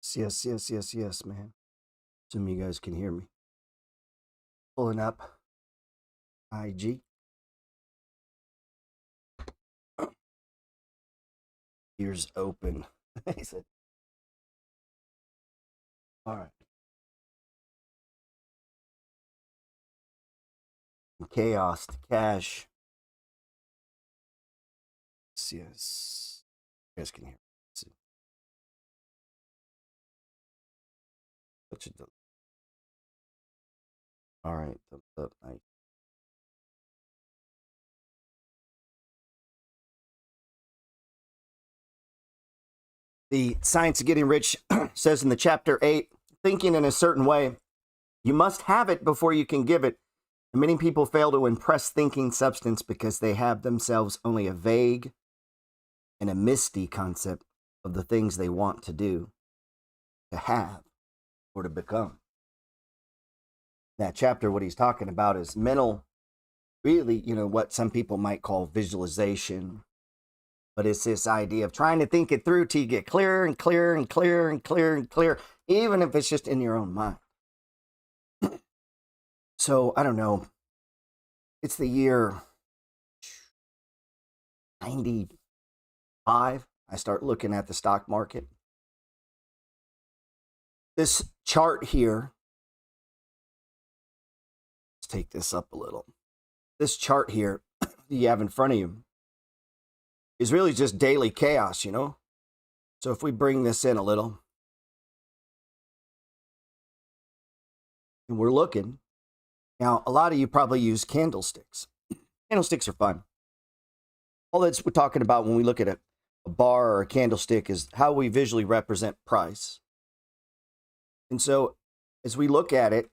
Yes, yes, yes, yes, man. Assume you guys can hear me. Pulling up IG. Ears open. He said, all right. From chaos to cash. Yes, yes. You guys can hear me. Let's see. All right. Thumbs up. Nice. The Science of Getting Rich says in the chapter 8, thinking in a certain way, you must have it before you can give it. And many people fail to impress thinking substance because they have themselves only a vague and a misty concept of the things they want to do, to have, or to become. That chapter, what he's talking about is mental, really, what some people might call visualization. But it's this idea of trying to think it through till you get clearer and clearer and clearer and clearer and clearer, even if it's just in your own mind. So, I don't know. It's the year 95. I start looking at the stock market. This chart here, let's take this up a little. This chart here you have in front of you is really just daily chaos, So if we bring this in a little, and we're looking, now a lot of you probably use candlesticks. Candlesticks are fun. All that's we're talking about when we look at a bar or a candlestick is how we visually represent price. And so as we look at it,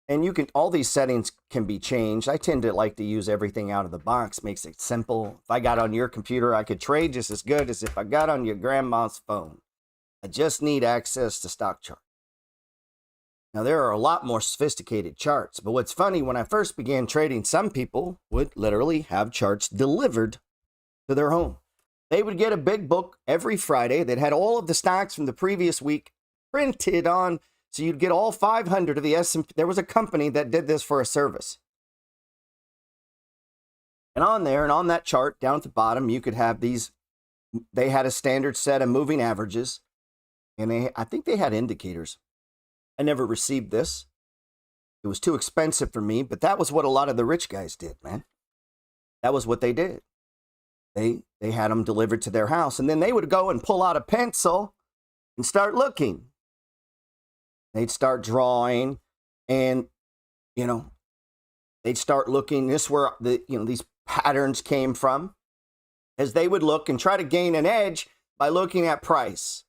and all these settings can be changed. I tend to like to use everything out of the box, makes it simple. If I got on your computer, I could trade just as good as if I got on your grandma's phone. I just need access to stock chart. Now, there are a lot more sophisticated charts, but what's funny, when I first began trading, some people would literally have charts delivered to their home. They would get a big book every Friday that had all of the stocks from the previous week printed on. So you'd get all 500 of the S&P. There was a company that did this for a service. And on there, and on that chart down at the bottom, you could have these. They had a standard set of moving averages. And I think they had indicators. I never received this. It was too expensive for me, but that was what a lot of the rich guys did, man. That was what they did. They had them delivered to their house. And then they would go and pull out a pencil and start looking. They'd start drawing, and, they'd start looking. This is where these patterns came from, as they would look and try to gain an edge by looking at price.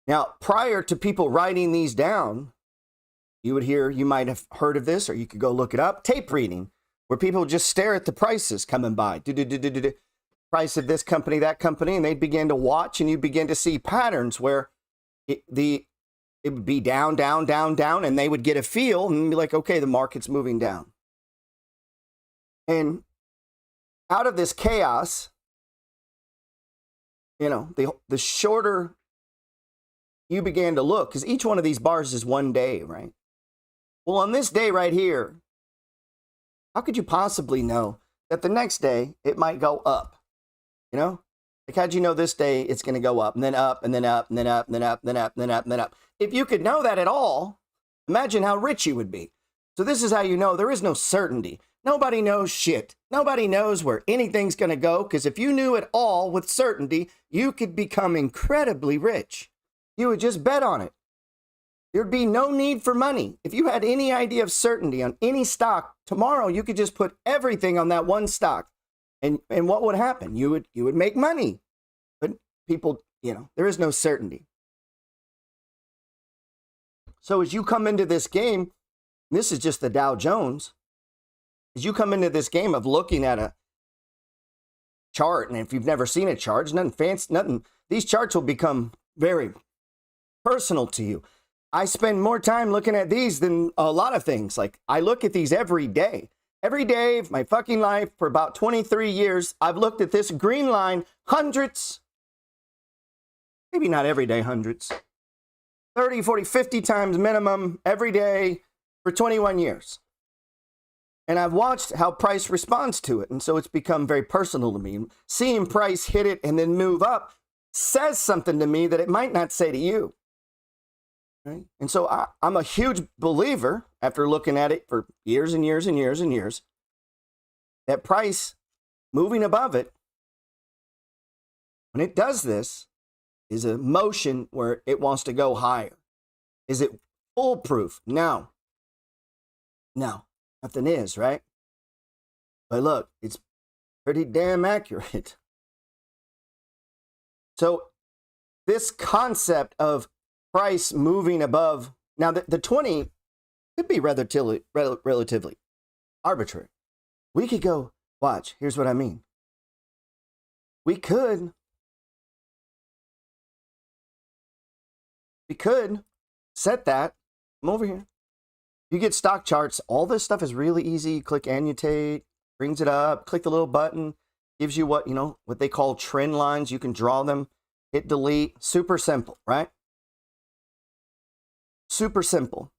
Now, prior to people writing these down, you might have heard of this, or you could go look it up, tape reading, where people just stare at the prices coming by. Price of this company, that company, and they'd begin to watch, and you begin to see patterns where it would be down, down, down, down, and they would get a feel and be like, okay, the market's moving down. And out of this chaos, the shorter you began to look, because each one of these bars is one day, right? Well, on this day right here, how could you possibly know that the next day it might go up? Like, how'd you know this day it's going to go up, and then up, and then up, and then up, and then up, and then up, and then up, and then up? If you could know that at all, imagine how rich you would be. So this is how you know there is no certainty. Nobody knows shit. Nobody knows where anything's going to go, because if you knew it all with certainty, you could become incredibly rich. You would just bet on it. There'd be no need for money. If you had any idea of certainty on any stock, tomorrow you could just put everything on that one stock. And what would happen? You would make money. But people, there is no certainty. So as you come into this game, this is just the Dow Jones. As you come into this game of looking at a chart, and if you've never seen a chart, it's nothing fancy, nothing. These charts will become very personal to you. I spend more time looking at these than a lot of things. Like, I look at these every day. Every day of my fucking life for about 23 years, I've looked at this green line hundreds, maybe not every day hundreds, 30, 40, 50 times minimum every day for 21 years. And I've watched how price responds to it. And so it's become very personal to me. Seeing price hit it and then move up says something to me that it might not say to you. Right? And so I'm a huge believer, after looking at it for years and years and years and years, that price moving above it, when it does this, is a motion where it wants to go higher. Is it foolproof? No. No, nothing is, right? But look, it's pretty damn accurate. So this concept of price moving above, now the 20 could be relatively arbitrary. We could go, watch, here's what I mean. We could set that. Come over here. You get stock charts. All this stuff is really easy. You click annotate, brings it up, click the little button, gives you what they call trend lines. You can draw them, hit delete. Super simple, right? Super simple.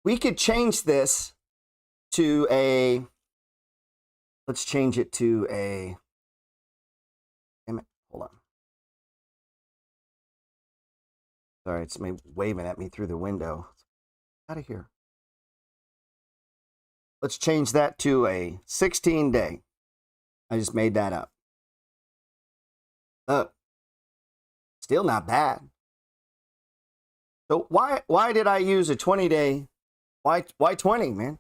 We could change this to a, let's change it to a, damn it, hold on. Sorry, it's waving at me through the window. Out of here. Let's change that to a 16-day. I just made that up. Look, still not bad. So why did I use a 20-day? Why 20, man?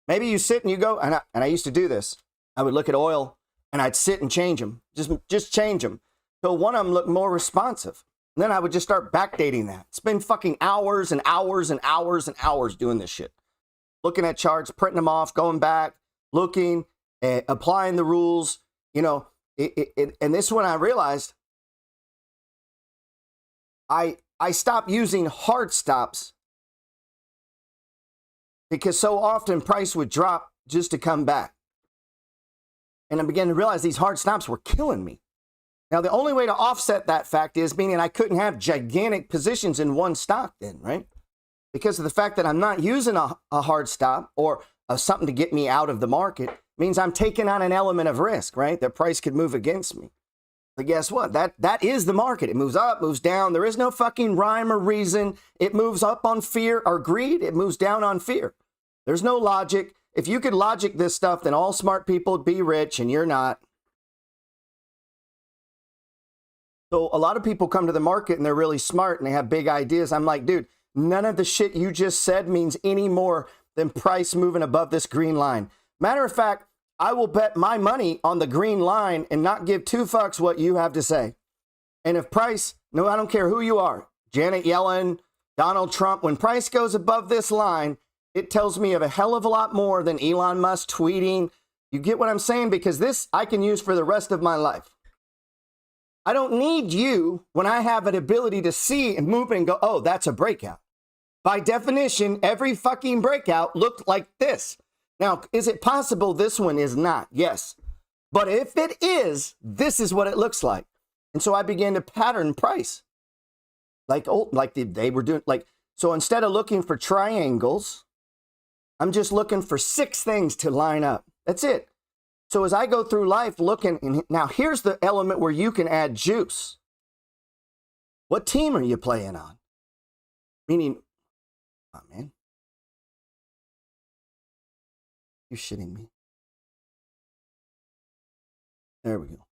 Maybe you sit and you go, and I used to do this. I would look at oil and I'd sit and change them, just change them till one of them looked more responsive. And then I would just start backdating that. Spend fucking hours and hours and hours and hours doing this shit. Looking at charts, printing them off, going back, looking, applying the rules, and this is when I realized I stopped using hard stops because so often price would drop just to come back. And I began to realize these hard stops were killing me. Now, the only way to offset that fact is meaning I couldn't have gigantic positions in one stock then, right? Because of the fact that I'm not using a hard stop or something to get me out of the market means I'm taking on an element of risk, right? That price could move against me. But guess what? That is the market. It moves up, moves down. There is no fucking rhyme or reason. It moves up on fear or greed. It moves down on fear. There's no logic. If you could logic this stuff, then all smart people would be rich, and you're not. So a lot of people come to the market and they're really smart and they have big ideas. I'm like, dude, none of the shit you just said means any more than price moving above this green line. Matter of fact, I will bet my money on the green line and not give two fucks what you have to say. And if price, no, I don't care who you are, Janet Yellen, Donald Trump, when price goes above this line, it tells me of a hell of a lot more than Elon Musk tweeting. You get what I'm saying? Because this I can use for the rest of my life. I don't need you when I have an ability to see and move and go, oh, that's a breakout. By definition, every fucking breakout looked like this. Now, is it possible this one is not? Yes. But if it is, this is what it looks like. And so I began to pattern price. They were doing, so instead of looking for triangles, I'm just looking for 6 things to line up. That's it. So as I go through life looking, and now here's the element where you can add juice. What team are you playing on? Meaning, oh man, you're shitting me. There we go.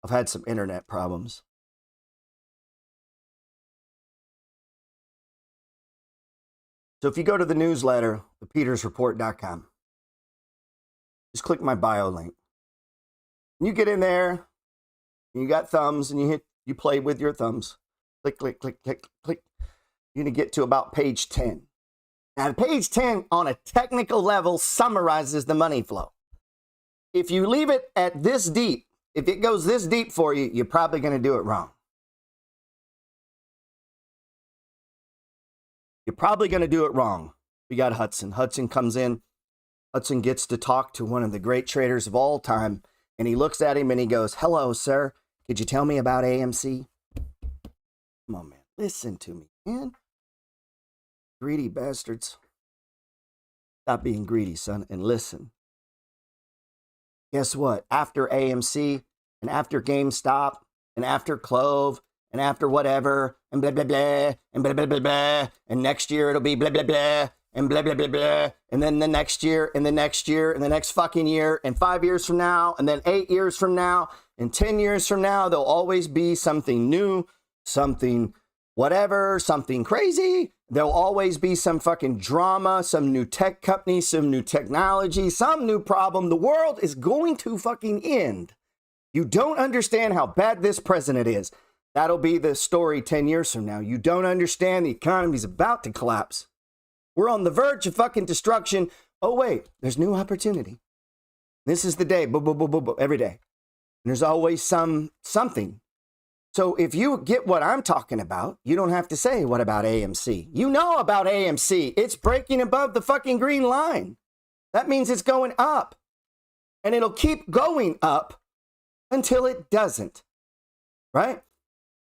I've had some internet problems. So if you go to the newsletter, thepetersreport.com, just click my bio link. And you get in there, and you got thumbs, and you play with your thumbs. Click, click, click, click, click. You're going to get to about page 10. Now, page 10 on a technical level summarizes the money flow. If you leave it at this deep, if it goes this deep for you, you're probably going to do it wrong. You're probably going to do it wrong. We got Hudson. Hudson comes in. Hudson gets to talk to one of the great traders of all time, and he looks at him and he goes, "Hello, sir. Could you tell me about AMC?" Come on, man. Listen to me, man. Greedy bastards. Stop being greedy, son, and listen. Guess what? After AMC and after GameStop and after Clove and after whatever and blah, blah, blah, and blah, blah, blah, blah, and next year it'll be blah, blah, blah, and blah, blah, blah, blah, and then the next year and the next year and the next fucking year and 5 years from now and then 8 years from now and 10 years from now, there'll always be something new, something whatever, something crazy. There'll always be some fucking drama, some new tech company, some new technology, some new problem. The world is going to fucking end. You don't understand how bad this president is. That'll be the story 10 years from now. You don't understand the economy's about to collapse. We're on the verge of fucking destruction. Oh, wait, there's new opportunity. This is the day, every day. And there's always something. So if you get what I'm talking about, you don't have to say, what about AMC? You know about AMC. It's breaking above the fucking green line. That means it's going up. And it'll keep going up until it doesn't. Right?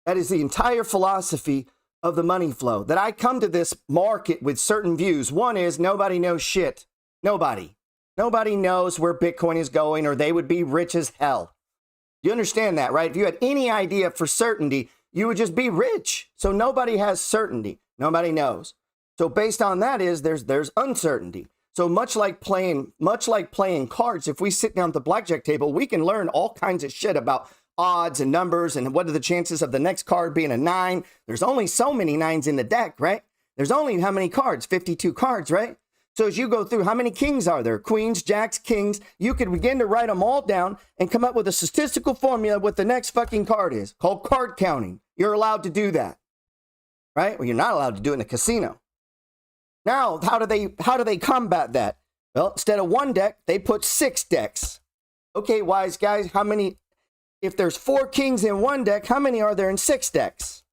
That is the entire philosophy of the money flow. That I come to this market with certain views. One is nobody knows shit. Nobody. Nobody knows where Bitcoin is going, or they would be rich as hell. You understand that, right? If you had any idea for certainty, you would just be rich. So nobody has certainty. Nobody knows. So based on that there's uncertainty. So much like playing cards, if we sit down at the blackjack table, we can learn all kinds of shit about odds and numbers and what are the chances of the next card being a 9. There's only so many 9s in the deck, right? There's only how many cards? 52 cards, right? So as you go through, how many kings are there? Queens, jacks, kings. You could begin to write them all down and come up with a statistical formula what the next fucking card is, called card counting. You're allowed to do that, right? Well, you're not allowed to do it in a casino. Now, how do they combat that? Well, instead of 1 deck, they put 6 decks. Okay, wise guys, how many? If there's 4 kings in 1 deck, how many are there in 6 decks?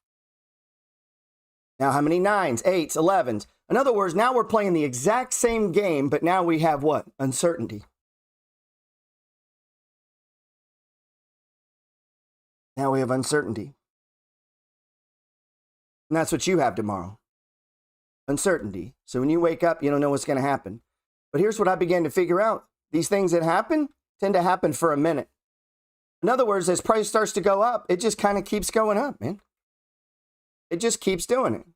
Now, how many 9s, 8s, 11s? In other words, now we're playing the exact same game, but now we have what? Uncertainty. Now we have uncertainty. And that's what you have tomorrow. Uncertainty. So when you wake up, you don't know what's going to happen. But here's what I began to figure out. These things that happen tend to happen for a minute. In other words, as price starts to go up, it just kind of keeps going up, man. It just keeps doing it.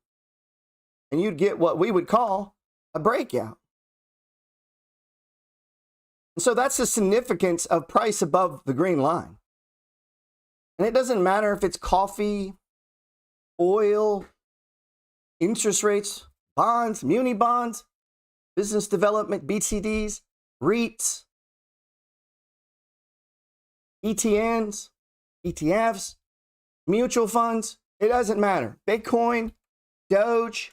And you'd get what we would call a breakout. And so that's the significance of price above the green line. And it doesn't matter if it's coffee, oil, interest rates, bonds, muni bonds, business development, BTDs, REITs, ETNs, ETFs, mutual funds. It doesn't matter. Bitcoin, Doge,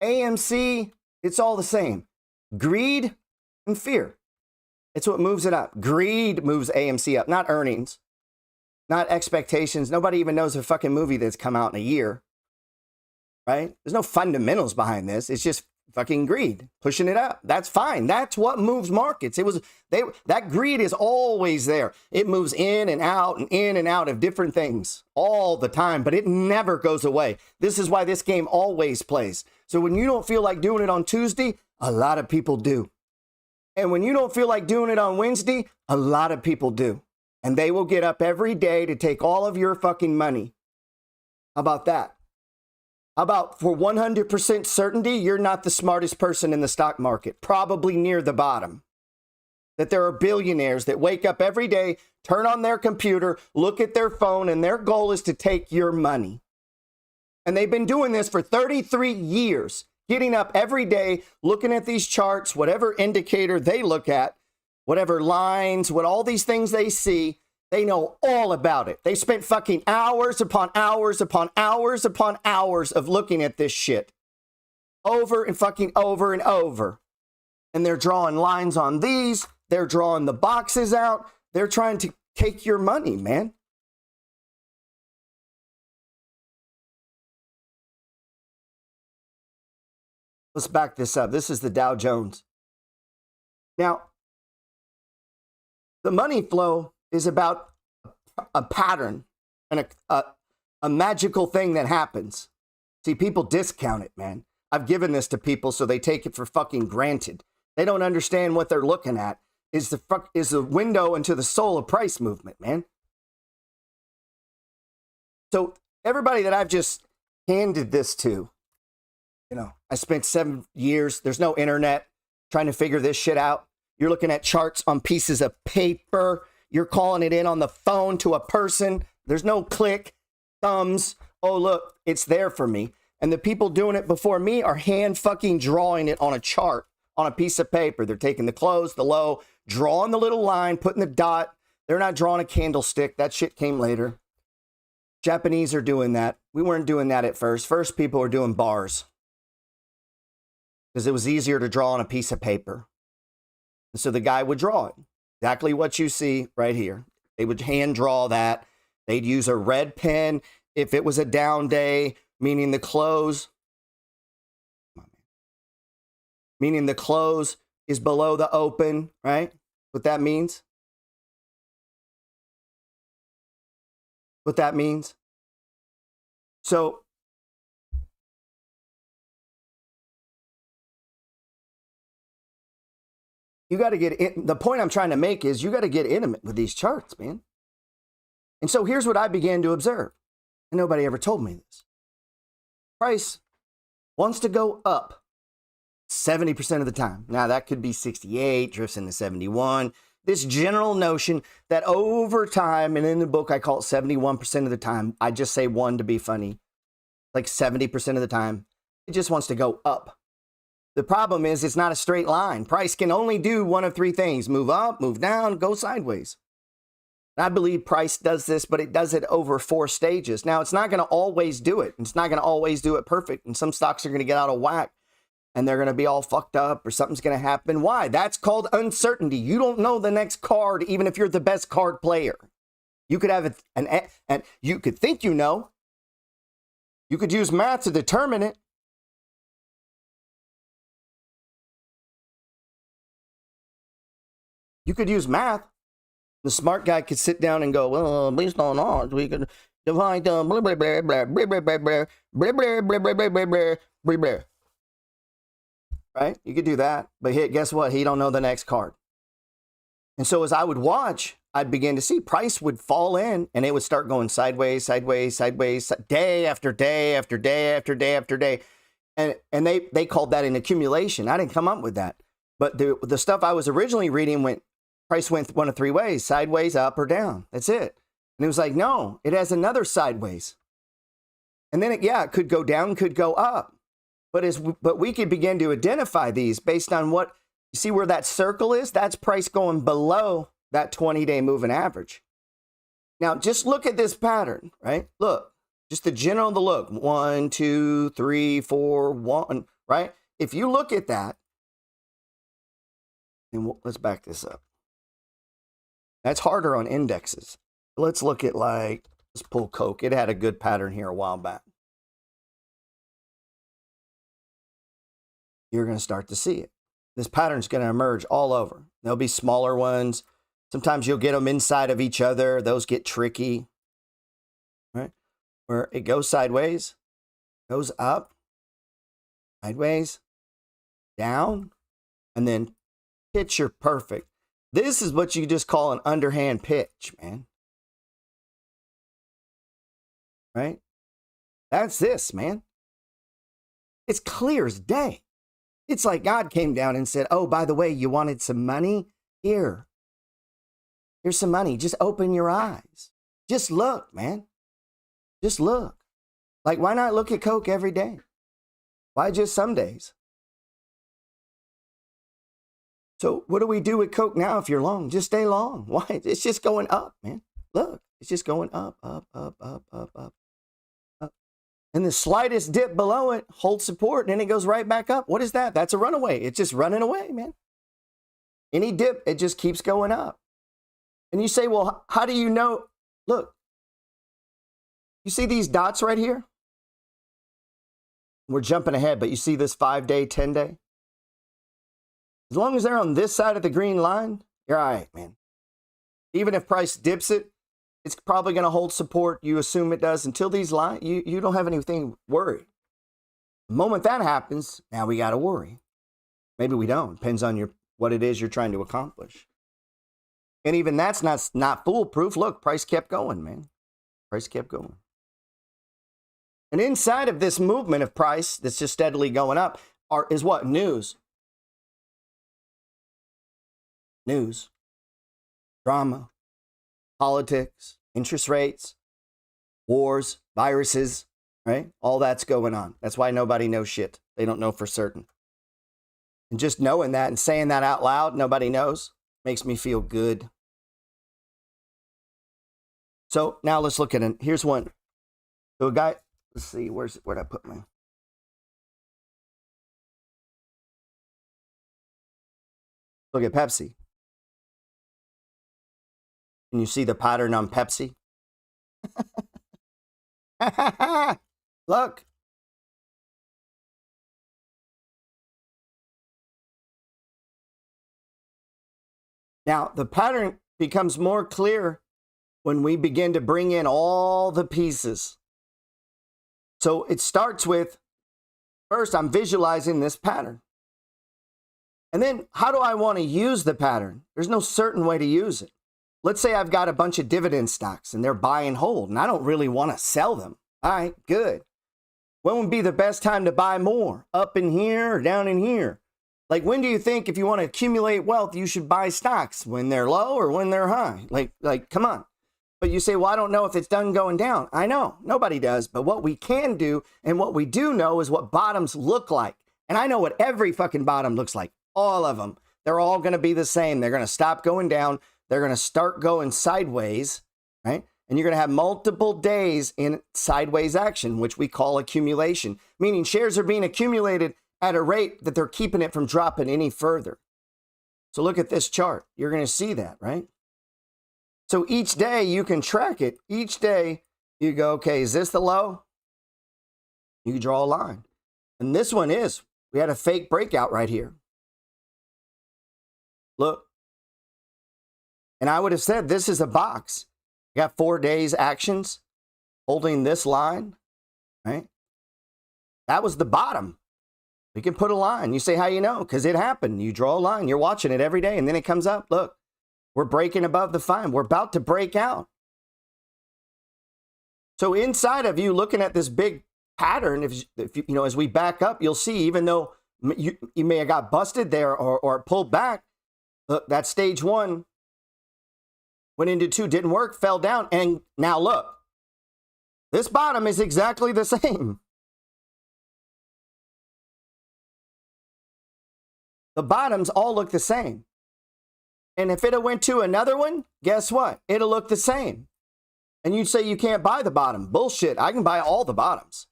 AMC, it's all the same. Greed and fear. It's what moves it up. Greed moves AMC up, not earnings, not expectations. Nobody even knows a fucking movie that's come out in a year, right? There's no fundamentals behind this. It's just fucking greed, pushing it up. That's fine. That's what moves markets. That greed is always there. It moves in and out of different things all the time, but it never goes away. This is why this game always plays. So when you don't feel like doing it on Tuesday, a lot of people do. And when you don't feel like doing it on Wednesday, a lot of people do. And they will get up every day to take all of your fucking money. How about that? How about for 100% certainty, you're not the smartest person in the stock market, probably near the bottom. That there are billionaires that wake up every day, turn on their computer, look at their phone, and their goal is to take your money. And they've been doing this for 33 years, getting up every day, looking at these charts, whatever indicator they look at, whatever lines, what all these things they see, they know all about it. They spent fucking hours upon hours upon hours upon hours of looking at this shit. Over and fucking over and over. And they're drawing lines on these. They're drawing the boxes out. They're trying to take your money, man. Let's back this up. This is the Dow Jones. Now, the money flow is about a pattern and a magical thing that happens. See, people discount it, man. I've given this to people so they take it for fucking granted. They don't understand what they're looking at is the window into the soul of price movement, man. So everybody that I've just handed this to, I spent 7 years, there's no internet, trying to figure this shit out. You're looking at charts on pieces of paper. You're calling it in on the phone to a person. There's no click, thumbs. Oh, look, it's there for me. And the people doing it before me are hand fucking drawing it on a chart, on a piece of paper. They're taking the close, the low, drawing the little line, putting the dot. They're not drawing a candlestick. That shit came later. Japanese are doing that. We weren't doing that at first. First, people were doing bars because it was easier to draw on a piece of paper. And so the guy would draw it. Exactly what you see right here. They would hand draw that. They'd use a red pen if it was a down day, meaning the close. Meaning the close is below the open, right? What that means? What that means? So you got to get in. The point I'm trying to make is you got to get intimate with these charts, man. And so here's what I began to observe. And nobody ever told me this. Price wants to go up 70% of the time. Now that could be 68, drifts into 71. This general notion that over time, and in the book I call it 71% of the time, I just say 1 to be funny, like 70% of the time, it just wants to go up. The problem is it's not a straight line. Price can only do one of 3 things: move up, move down, go sideways. And I believe price does this, but it does it over 4 stages. Now, it's not going to always do it. It's not going to always do it perfect. And some stocks are going to get out of whack and they're going to be all fucked up or something's going to happen. Why? That's called uncertainty. You don't know the next card, even if you're the best card player. You could have and you could think you know. You could use math to determine it. You could use math. The smart guy could sit down and go, well, based on odds, we could divide blah, blah, blah, blah, blah, blah, blah, blah, blah, blah, blah, blah, blah, blah, blah, blah, blah. Right? You could do that. But guess what? He don't know the next card. And so as I would watch, I'd begin to see price would fall in and it would start going sideways, sideways, sideways, day after day after day after day after day. And they called that an accumulation. I didn't come up with that. But the stuff I was originally reading price went one of 3 ways: sideways, up, or down. That's it. And it was like, no, it has another sideways. And then it could go down, could go up. But we could begin to identify these based on what, you see where that circle is? That's price going below that 20-day moving average. Now, just look at this pattern, right? Look, just the general of the look. 1, 2, 3, 4, 1, right? If you look at that, and let's back this up. That's harder on indexes. Let's look at let's pull Coke. It had a good pattern here a while back. You're going to start to see it. This pattern's going to emerge all over. There'll be smaller ones. Sometimes you'll get them inside of each other. Those get tricky, right? Where it goes sideways, goes up, sideways, down, and then picture perfect. This is what you just call an underhand pitch, man. Right? That's this, man. It's clear as day. It's like God came down and said, oh, by the way, you wanted some money? Here's some money. Just open your eyes. Just look, man. Just look. Like, why not look at Coke every day? Why just some days? So what do we do with Coke now if you're long? Just stay long. Why? It's just going up, man. Look, it's just going up, up, up, up, up, up, up. And the slightest dip below it holds support, and then it goes right back up. What is that? That's a runaway. It's just running away, man. Any dip, it just keeps going up. And you say, well, how do you know? Look, you see these dots right here? We're jumping ahead, but you see this 5-day, 10-day? As long as they're on this side of the green line, you're all right, man. Even if price dips it, it's probably going to hold support. You assume it does until these lines, you don't have anything to worry. The moment that happens, now we got to worry. Maybe we don't. Depends on what it is you're trying to accomplish. And even that's not foolproof. Look, price kept going, man. Price kept going. And inside of this movement of price that's just steadily going up is what? News. News. Drama. Politics. Interest rates. Wars. Viruses. Right? All that's going on. That's why nobody knows shit. They don't know for certain. And just knowing that and saying that out loud, nobody knows, makes me feel good. So now let's look at it. Here's one. So a guy, let's see, where'd I put my? Look at Pepsi. Can you see the pattern on Pepsi? Look. Now, the pattern becomes more clear when we begin to bring in all the pieces. So it starts with, first, I'm visualizing this pattern. And then, how do I want to use the pattern? There's no certain way to use it. Let's say I've got a bunch of dividend stocks and they're buy and hold, and I don't really want to sell them. All right, good. When would be the best time to buy more? Up in here or down in here? Like, when do you think if you want to accumulate wealth, you should buy stocks? When they're low or when they're high? Like, come on. But you say, well, I don't know if it's done going down. I know, nobody does. But what we can do and what we do know is what bottoms look like. And I know what every fucking bottom looks like. All of them. They're all going to be the same. They're going to stop going down. They're going to start going sideways, right? And you're going to have multiple days in sideways action, which we call accumulation, meaning shares are being accumulated at a rate that they're keeping it from dropping any further. So look at this chart. You're going to see that, right? So each day you can track it. Each day you go, okay, is this the low? You draw a line. And this one is. We had a fake breakout right here. Look. And I would have said this is a box. You got 4 days actions holding this line, right? That was the bottom. We can put a line. You say, how you know? Because it happened. You draw a line. You're watching it every day. And then it comes up. Look, we're breaking above the fine. We're about to break out. So inside of you looking at this big pattern, if you as we back up, you'll see, even though you may have got busted there or pulled back, look, that stage one went into two, didn't work, fell down. And now look, this bottom is exactly the same. The bottoms all look the same. And if it went to another one, guess what? It'll look the same. And you'd say you can't buy the bottom. Bullshit. I can buy all the bottoms.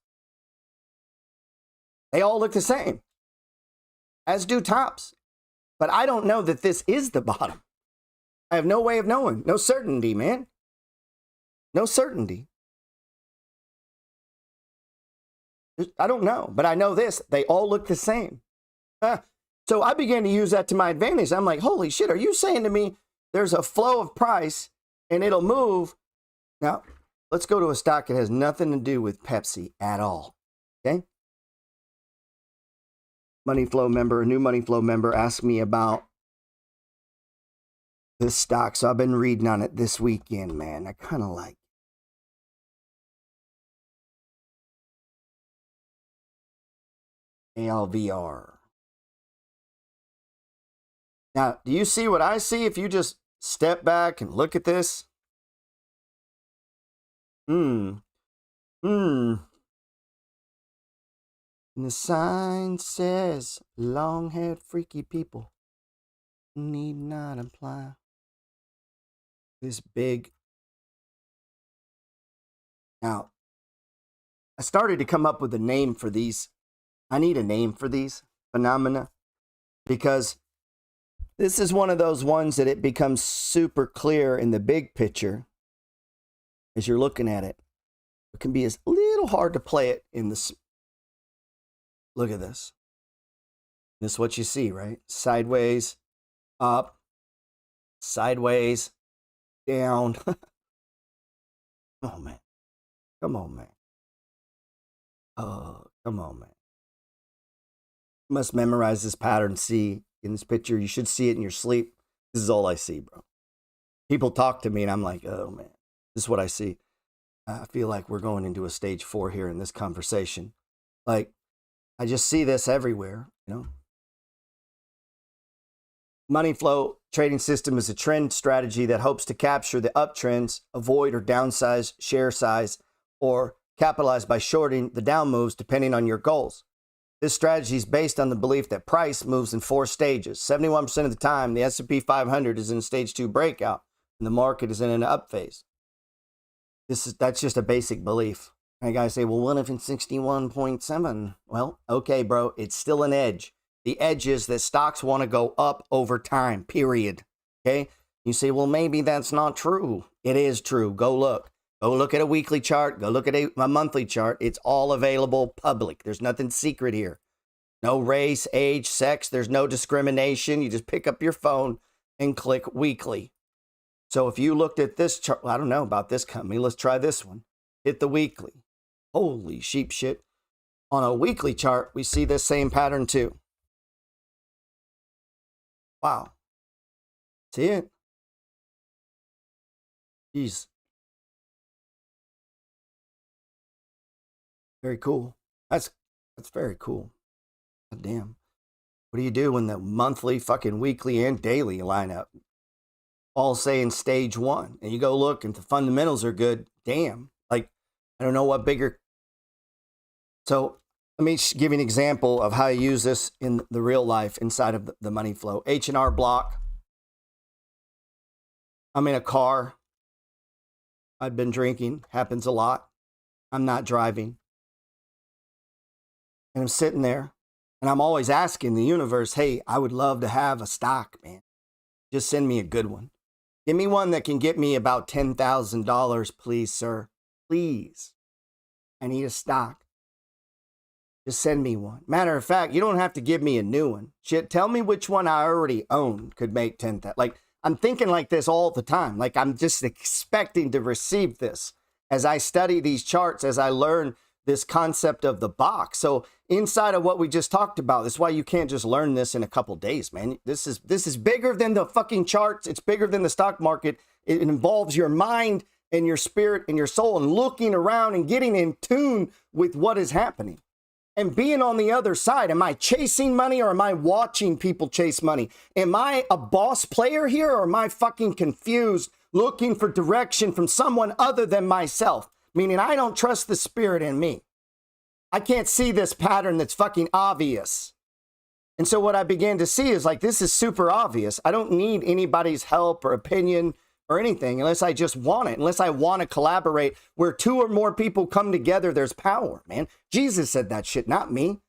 They all look the same. As do tops. But I don't know that this is the bottom. I have no way of knowing. No certainty, man. No certainty. I don't know. But I know this. They all look the same. So I began to use that to my advantage. I'm like, holy shit, are you saying to me there's a flow of price and it'll move? Now, let's go to a stock that has nothing to do with Pepsi at all. Okay? Money Flow member, a new Money Flow member asked me about this stock. So I've been reading on it this weekend, man. I kind of like ALVR. Now, do you see what I see if you just step back and look at this? And the sign says, long-haired freaky people need not apply. This big. Now, I started to come up with a name for these. I need a name for these phenomena because this is one of those ones that it becomes super clear in the big picture as you're looking at it. It can be a little hard to play it in the. Look at this. This is what you see, right? Sideways, up, sideways, down. Oh, man. Come on, man. Oh, come on, man. You must memorize this pattern. See in this picture. You should see it in your sleep. This is all I see, bro. People talk to me and I'm like, oh, man, this is what I see. I feel like we're going into a stage 4 here in this conversation. Like, I just see this everywhere, you know? Money flow trading system is a trend strategy that hopes to capture the uptrends, avoid or downsize share size, or capitalize by shorting the down moves depending on your goals. This strategy is based on the belief that price moves in 4 stages. 71% of the time, the S&P 500 is in stage 2 breakout, and the market is in an up phase. That's just a basic belief. And guys say, well, what if it's 61.7? Well, okay, bro, it's still an edge. The edge is that stocks want to go up over time, period. Okay? You say, well, maybe that's not true. It is true. Go look. Go look at a weekly chart. Go look at a monthly chart. It's all available public. There's nothing secret here. No race, age, sex. There's no discrimination. You just pick up your phone and click weekly. So if you looked at this chart, I don't know about this company. Let's try this one. Hit the weekly. Holy sheep shit. On a weekly chart, we see this same pattern too. Wow. See it? Jeez. Very cool. That's very cool. God damn. What do you do when the monthly, fucking weekly, and daily line up? All saying stage 1. And you go look and the fundamentals are good. Damn. Like, I don't know what bigger. So let me give you an example of how you use this in the real life inside of the money flow. H&R Block. I'm in a car. I've been drinking. Happens a lot. I'm not driving. And I'm sitting there. And I'm always asking the universe, hey, I would love to have a stock, man. Just send me a good one. Give me one that can get me about $10,000, please, sir. Please. I need a stock. Just send me one. Matter of fact, you don't have to give me a new one. Shit, tell me which one I already own could make 10,000. Like, I'm thinking like this all the time. Like, I'm just expecting to receive this as I study these charts, as I learn this concept of the box. So inside of what we just talked about, that's why you can't just learn this in a couple days, man. This is bigger than the fucking charts. It's bigger than the stock market. It involves your mind and your spirit and your soul and looking around and getting in tune with what is happening. And being on the other side, am I chasing money or am I watching people chase money? Am I a boss player here or am I fucking confused, looking for direction from someone other than myself? Meaning I don't trust the spirit in me. I can't see this pattern that's fucking obvious. And so what I began to see is like, this is super obvious. I don't need anybody's help or opinion or anything unless I just want it, unless I want to collaborate. Where 2 or more people come together, there's power, man. Jesus said that shit, not me.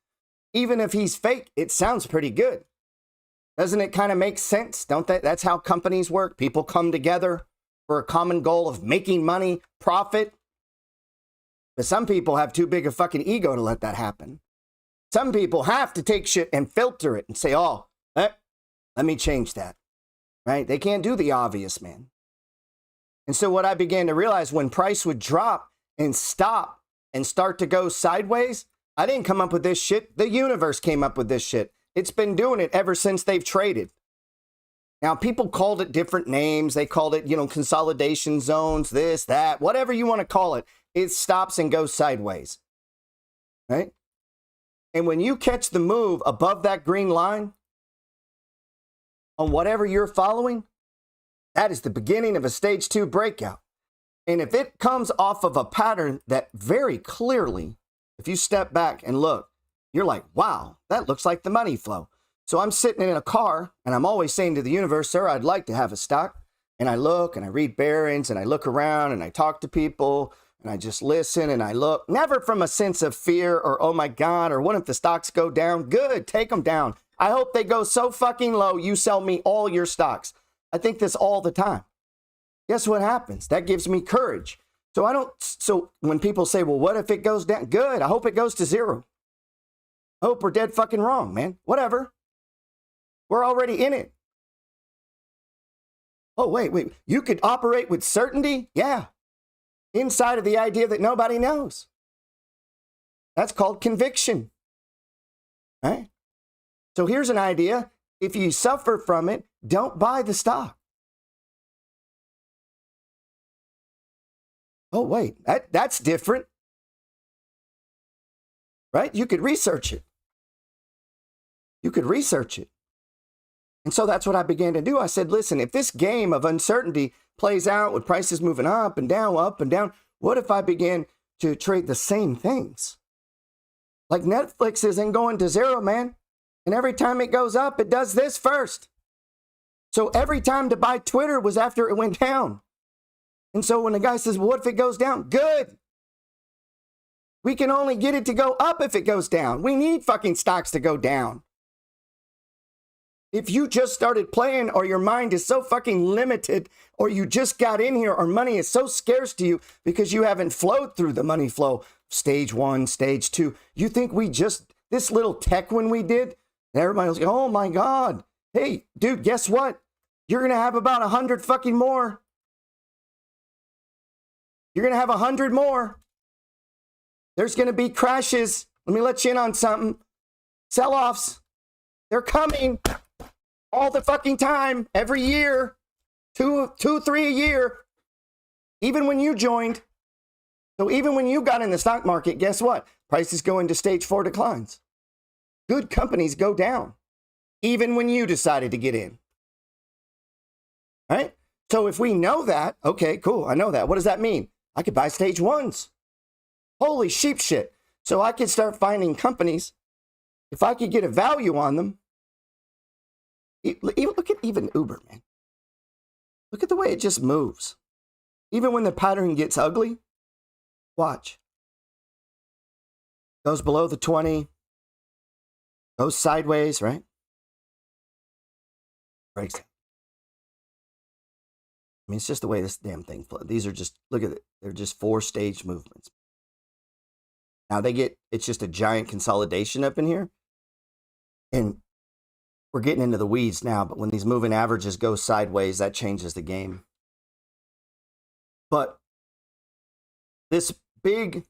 Even if he's fake, it sounds pretty good. Doesn't it kind of make sense? Don't they? That's how companies work. People come together for a common goal of making money, profit. But some people have too big a fucking ego to let that happen. Some people have to take shit and filter it and say, oh, let me change that. Right? They can't do the obvious, man. And so what I began to realize, when price would drop and stop and start to go sideways, I didn't come up with this shit. The universe came up with this shit. It's been doing it ever since they've traded. Now, people called it different names. They called it, consolidation zones, this, that, whatever you want to call it. It stops and goes sideways. Right? And when you catch the move above that green line on whatever you're following, that is the beginning of a stage 2 breakout. And if it comes off of a pattern that very clearly, if you step back and look, you're like, wow, that looks like the money flow. So I'm sitting in a car and I'm always saying to the universe, sir, I'd like to have a stock. And I look and I read bearings and I look around and I talk to people and I just listen and I look, never from a sense of fear or, oh my God, or what if the stocks go down? Good, take them down. I hope they go so fucking low, you sell me all your stocks. I think this all the time. Guess what happens? That gives me courage. So when people say, well, what if it goes down? Good, I hope it goes to 0. I hope we're dead fucking wrong, man. Whatever. We're already in it. Oh, wait. You could operate with certainty? Yeah. Inside of the idea that nobody knows. That's called conviction. Right? So here's an idea. If you suffer from it, don't buy the stock. Oh, wait, that's different. Right? You could research it. You could research it. And so that's what I began to do. I said, listen, if this game of uncertainty plays out with prices moving up and down, what if I began to trade the same things? Like Netflix isn't going to zero, man. And every time it goes up, it does this first. So every time to buy Twitter was after it went down. And so when the guy says, well, what if it goes down? Good. We can only get it to go up if it goes down. We need fucking stocks to go down. If you just started playing or your mind is so fucking limited or you just got in here or money is so scarce to you because you haven't flowed through the money flow, stage 1, stage 2, you think we just, this little tech when we did, everybody was like, oh my God. Hey, dude, guess what? You're going to have about 100 fucking more. You're going to have 100 more. There's going to be crashes. Let me let you in on something. Sell-offs. They're coming all the fucking time, every year. Two, 3 a year. Even when you joined. So even when you got in the stock market, guess what? Prices go into stage 4 declines. Good companies go down. Even when you decided to get in. Right? So if we know that, okay, cool, I know that. What does that mean? I could buy stage 1s. Holy sheep shit. So I could start finding companies. If I could get a value on them. Look at even Uber, man. Look at the way it just moves. Even when the pattern gets ugly. Watch. Goes below the 20. Goes sideways, right? Breaks it. I mean, it's just the way this damn thing flows. These are just, look at it. They're just 4-stage movements. Now it's just a giant consolidation up in here. And we're getting into the weeds now, but when these moving averages go sideways, that changes the game. But this big,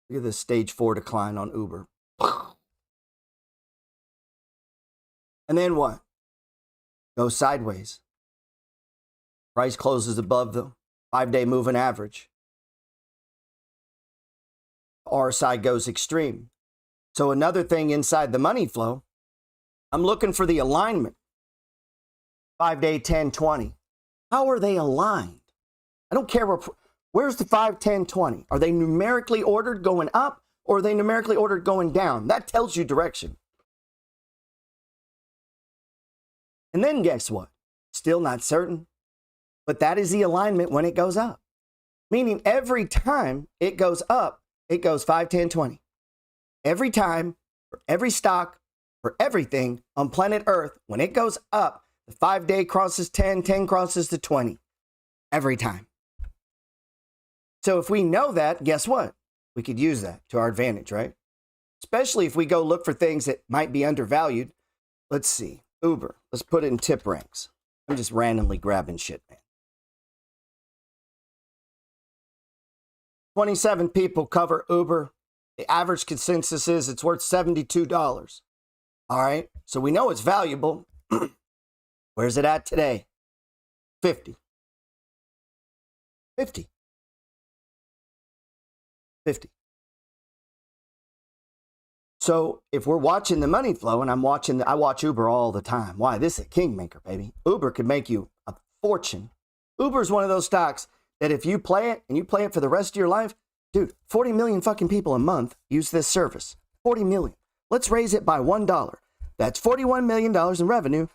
look at this stage 4 decline on Uber. And then what? Goes sideways. Price closes above the 5-day moving average. RSI goes extreme. So another thing inside the money flow, I'm looking for the alignment. 5-day, 10, 20. How are they aligned? I don't care where's the 5, 10, 20? Are they numerically ordered going up or are they numerically ordered going down? That tells you direction. And then guess what? Still not certain. But that is the alignment when it goes up. Meaning every time it goes up, it goes 5, 10, 20. Every time, for every stock, for everything on planet Earth, when it goes up, the 5-day crosses 10, 10 crosses to 20. Every time. So if we know that, guess what? We could use that to our advantage, right? Especially if we go look for things that might be undervalued. Let's see. Uber. Let's put it in tip ranks. I'm just randomly grabbing shit, man. 27 people cover Uber. The average consensus is it's worth $72. All right. So we know it's valuable. Where's it at today? 50. 50. 50. So if we're watching the money flow, and I watch Uber all the time. Why? This is a kingmaker, baby. Uber could make you a fortune. Uber is one of those stocks that if you play it and you play it for the rest of your life, dude, 40 million fucking people a month use this service. 40 million. Let's raise it by $1. That's $41 million in revenue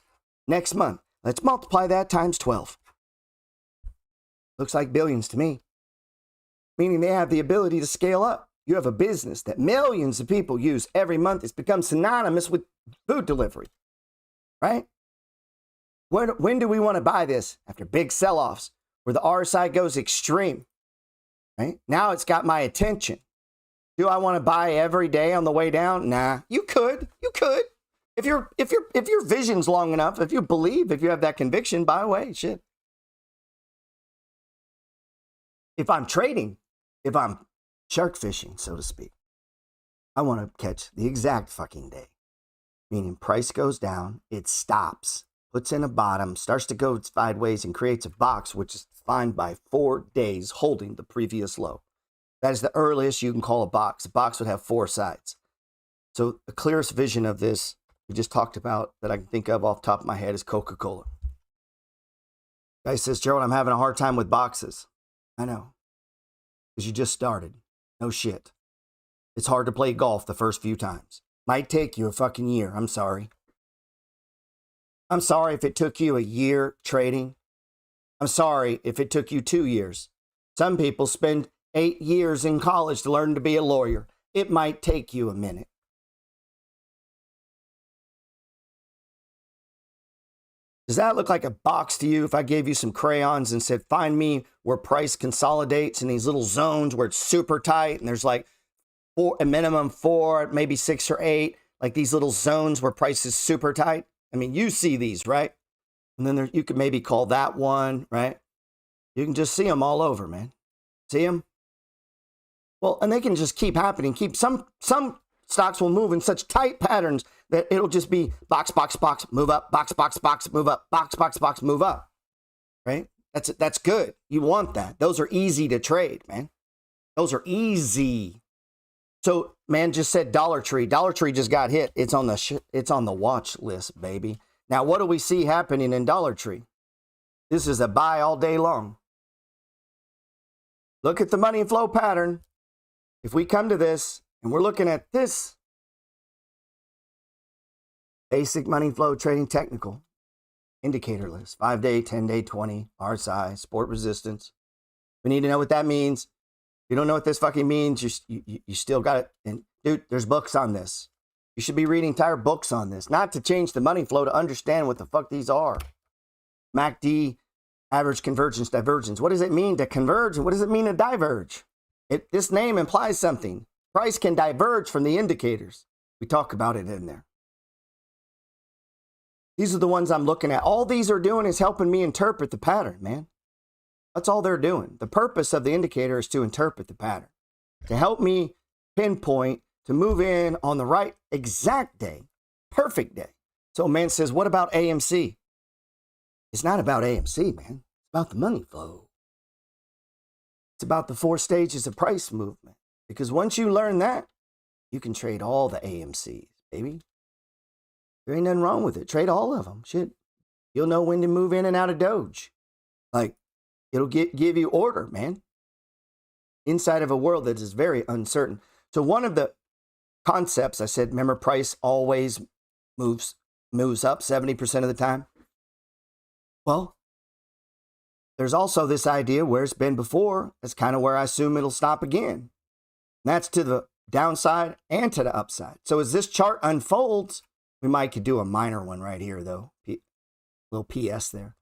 next month. Let's multiply that times 12. Looks like billions to me. Meaning they have the ability to scale up. You have a business that millions of people use every month. It's become synonymous with food delivery, right? When do we want to buy this? After big sell-offs where the RSI goes extreme, right? Now it's got my attention. Do I want to buy every day on the way down? Nah, you could. If your vision's long enough, if you believe, if you have that conviction, buy away, shit. If I'm trading, if I'm shark fishing, so to speak, I want to catch the exact fucking day. Meaning price goes down, it stops, puts in a bottom, starts to go sideways and creates a box, which is defined by 4 days holding the previous low. That is the earliest you can call a box. A box would have 4 sides. So the clearest vision of this we just talked about that I can think of off the top of my head is Coca-Cola. Guy says, Gerald, I'm having a hard time with boxes. I know. Because you just started. No shit. It's hard to play golf the first few times. Might take you a fucking year. I'm sorry. I'm sorry if it took you a year trading. I'm sorry if it took you 2 years. Some people spend 8 years in college to learn to be a lawyer. It might take you a minute. Does that look like a box to you if I gave you some crayons and said, find me where price consolidates in these little zones where it's super tight and there's like a minimum 4, maybe 6 or 8, like these little zones where price is super tight? I mean, you see these, right? And then you could maybe call that one, right? You can just see them all over, man. See them? Well, and they can just keep happening. Some stocks will move in such tight patterns that it'll just be box, box, box, move up, box, box, box, move up, box, box, box, move up, right? That's good. You want that. Those are easy to trade, man. Those are easy. So, man just said Dollar Tree. Dollar Tree just got hit. It's on the watch list, baby. Now, what do we see happening in Dollar Tree? This is a buy all day long. Look at the money flow pattern. If we come to this and we're looking at this basic money flow trading technical indicator list, 5-day, 10-day, 20, RSI, support resistance. We need to know what that means. If you don't know what this fucking means, you still got it. And dude, there's books on this. You should be reading entire books on this, not to change the money flow, to understand what the fuck these are. MACD, average convergence, divergence. What does it mean to converge and what does it mean to diverge? This name implies something. Price can diverge from the indicators. We talk about it in there. These are the ones I'm looking at. All these are doing is helping me interpret the pattern, man. That's all they're doing. The purpose of the indicator is to interpret the pattern, to help me pinpoint, to move in on the right exact day, perfect day. So a man says, what about AMC? It's not about AMC, man. It's about the money flow. It's about the 4 stages of price movement. Because once you learn that, you can trade all the AMCs, baby. There ain't nothing wrong with it. Trade all of them. Shit. You'll know when to move in and out of Doge. Like, it'll give you order, man. Inside of a world that is very uncertain. So one of the concepts, I said, remember, price always moves up 70% of the time. Well, there's also this idea where it's been before. That's kind of where I assume it'll stop again. And that's to the downside and to the upside. So as this chart unfolds, we might could do a minor one right here, though. Little PS there.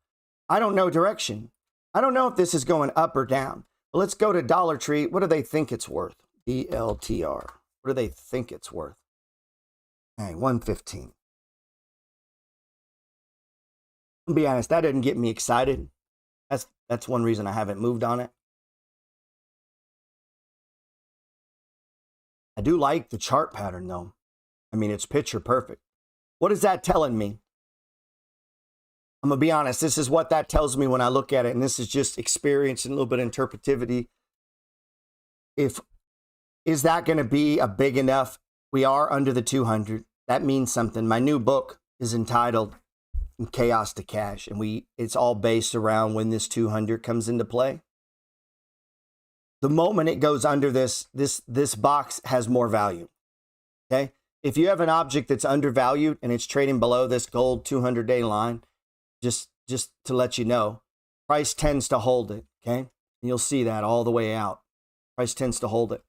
I don't know direction. I don't know if this is going up or down. But let's go to Dollar Tree. What do they think it's worth? DLTR. What do they think it's worth? All right, 115. I'll be honest, that didn't get me excited. That's one reason I haven't moved on it. I do like the chart pattern, though. I mean, it's picture perfect. What is that telling me? I'm going to be honest. This is what that tells me when I look at it. And this is just experience and a little bit of interpretivity. Is that going to be a big enough? We are under the 200. That means something. My new book is entitled From Chaos to Cash. And it's all based around when this 200 comes into play. The moment it goes under this box has more value. Okay? If you have an object that's undervalued and it's trading below this gold 200-day line, just to let you know, price tends to hold it, okay? And you'll see that all the way out. Price tends to hold it.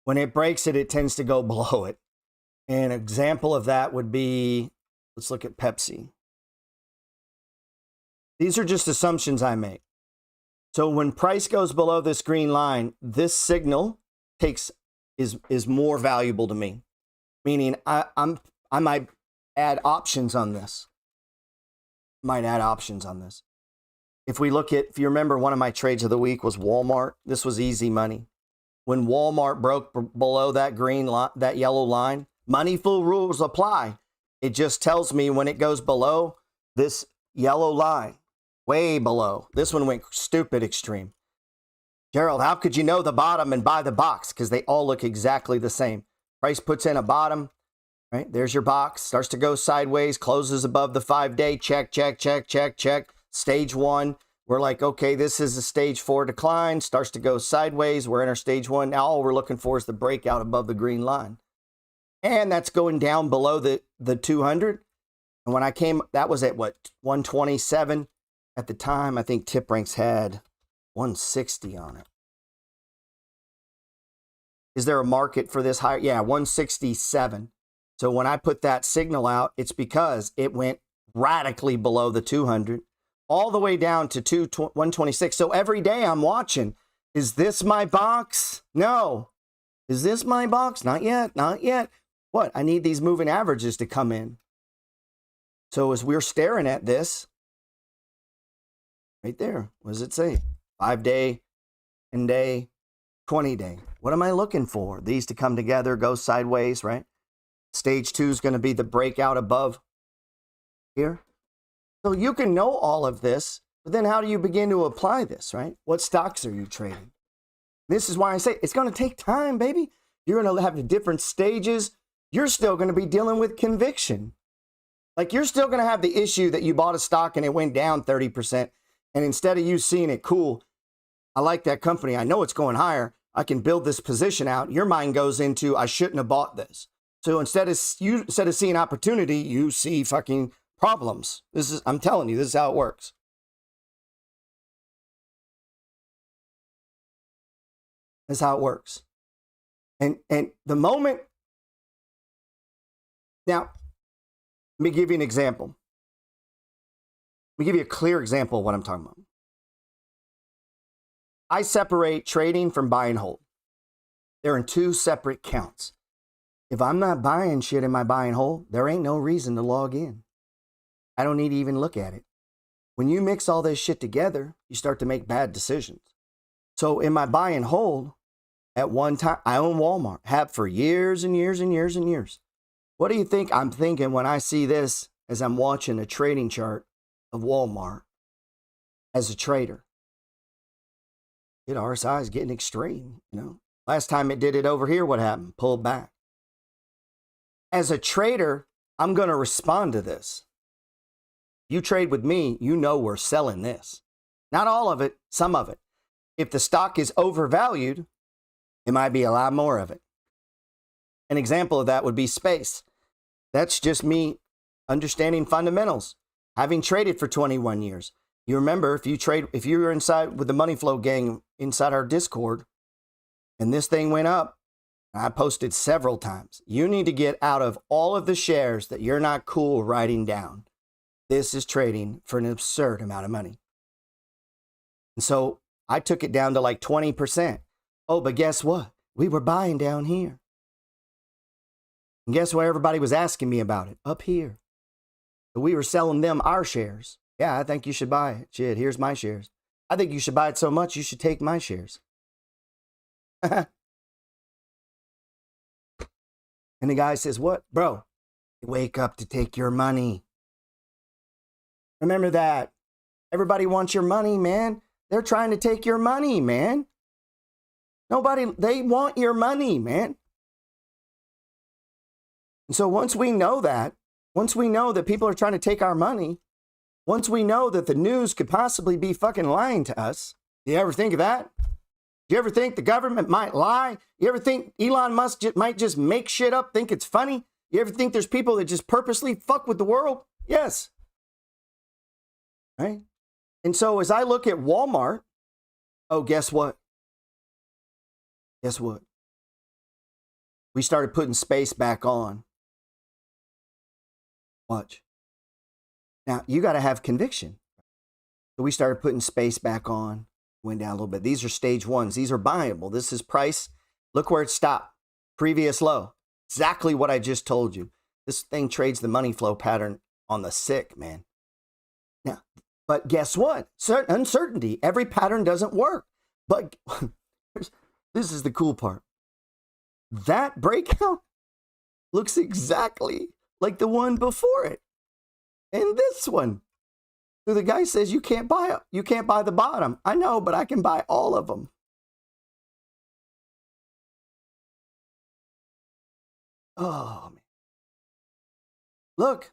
When it breaks it, it tends to go below it. An example of that would be, let's look at Pepsi. These are just assumptions I make. So when price goes below this green line, this signal is more valuable to me. Meaning I might add options on this. Might add options on this. If we look at, if you remember, one of my trades of the week was Walmart. This was easy money. When Walmart broke below that green line, that yellow line, money flow rules apply. It just tells me when it goes below this yellow line, way below. This one went stupid extreme. Gerald, how could you know the bottom and buy the box? Because they all look exactly the same. Price puts in a bottom, right? There's your box, starts to go sideways, closes above the 5-day, check, check, check, check, check. Stage 1, we're like, okay, this is a stage 4 decline, starts to go sideways. We're in our stage 1. Now all we're looking for is the breakout above the green line. And that's going down below the 200. And when I came, that was at what, 127 at the time. I think Tip Ranks had 160 on it. Is there a market for this higher? Yeah, 167. So when I put that signal out, it's because it went radically below the 200, all the way down to 126. So every day I'm watching, is this my box? No. Is this my box? Not yet, not yet. What? I need these moving averages to come in. So as we're staring at this, right there, what does it say? 5-day, 10-day, 20-day. What am I looking for? These to come together, go sideways, right? Stage 2 is going to be the breakout above here. So you can know all of this, but then how do you begin to apply this, right? What stocks are you trading? This is why I say it's going to take time, baby. You're going to have the different stages. You're still going to be dealing with conviction. Like you're still going to have the issue that you bought a stock and it went down 30%. And instead of you seeing it, cool, I like that company, I know it's going higher, I can build this position out, your mind goes into, I shouldn't have bought this. So instead of seeing opportunity, you see fucking problems. I'm telling you, this is how it works. This is how it works. And the moment, now, let me give you an example. Let me give you a clear example of what I'm talking about. I separate trading from buy and hold. They're in two separate counts. If I'm not buying shit in my buy and hold, there ain't no reason to log in. I don't need to even look at it. When you mix all this shit together, you start to make bad decisions. So in my buy and hold, at one time, I own Walmart, have for years and years and years and years. What do you think I'm thinking when I see this as I'm watching a trading chart of Walmart as a trader? RSI is getting extreme, Last time it did it over here, what happened? Pulled back. As a trader, I'm going to respond to this. You trade with me, we're selling this. Not all of it, some of it. If the stock is overvalued, it might be a lot more of it. An example of that would be space. That's just me understanding fundamentals, having traded for 21 years. You remember, if you were inside with the Money Flow gang inside our Discord, and this thing went up, I posted several times, you need to get out of all of the shares that you're not cool writing down. This is trading for an absurd amount of money. And so I took it down to like 20%. Oh, but guess what? We were buying down here. And guess what everybody was asking me about it? Up here. So we were selling them our shares. Yeah, I think you should buy it. Shit, here's my shares. I think you should buy it so much you should take my shares. And the guy says, what? Bro, wake up to take your money. Remember that. Everybody wants your money, man. They're trying to take your money, man. They want your money, man. And so once we know that people are trying to take our money, once we know that the news could possibly be fucking lying to us, do you ever think of that? Do you ever think the government might lie? You ever think Elon Musk might just make shit up, think it's funny? You ever think there's people that just purposely fuck with the world? Yes. Right? And so as I look at Walmart, oh, guess what? Guess what? We started putting space back on. Watch. Now, you got to have conviction. So we started putting space back on, went down a little bit. These are stage ones. These are buyable. This is price. Look where it stopped. Previous low. Exactly what I just told you. This thing trades the money flow pattern on the sick, man. Now, but guess what? Uncertainty. Every pattern doesn't work. But this is the cool part. That breakout looks exactly like the one before it. And this one. So the guy says you can't buy the bottom. I know, but I can buy all of them. Oh, man. Look.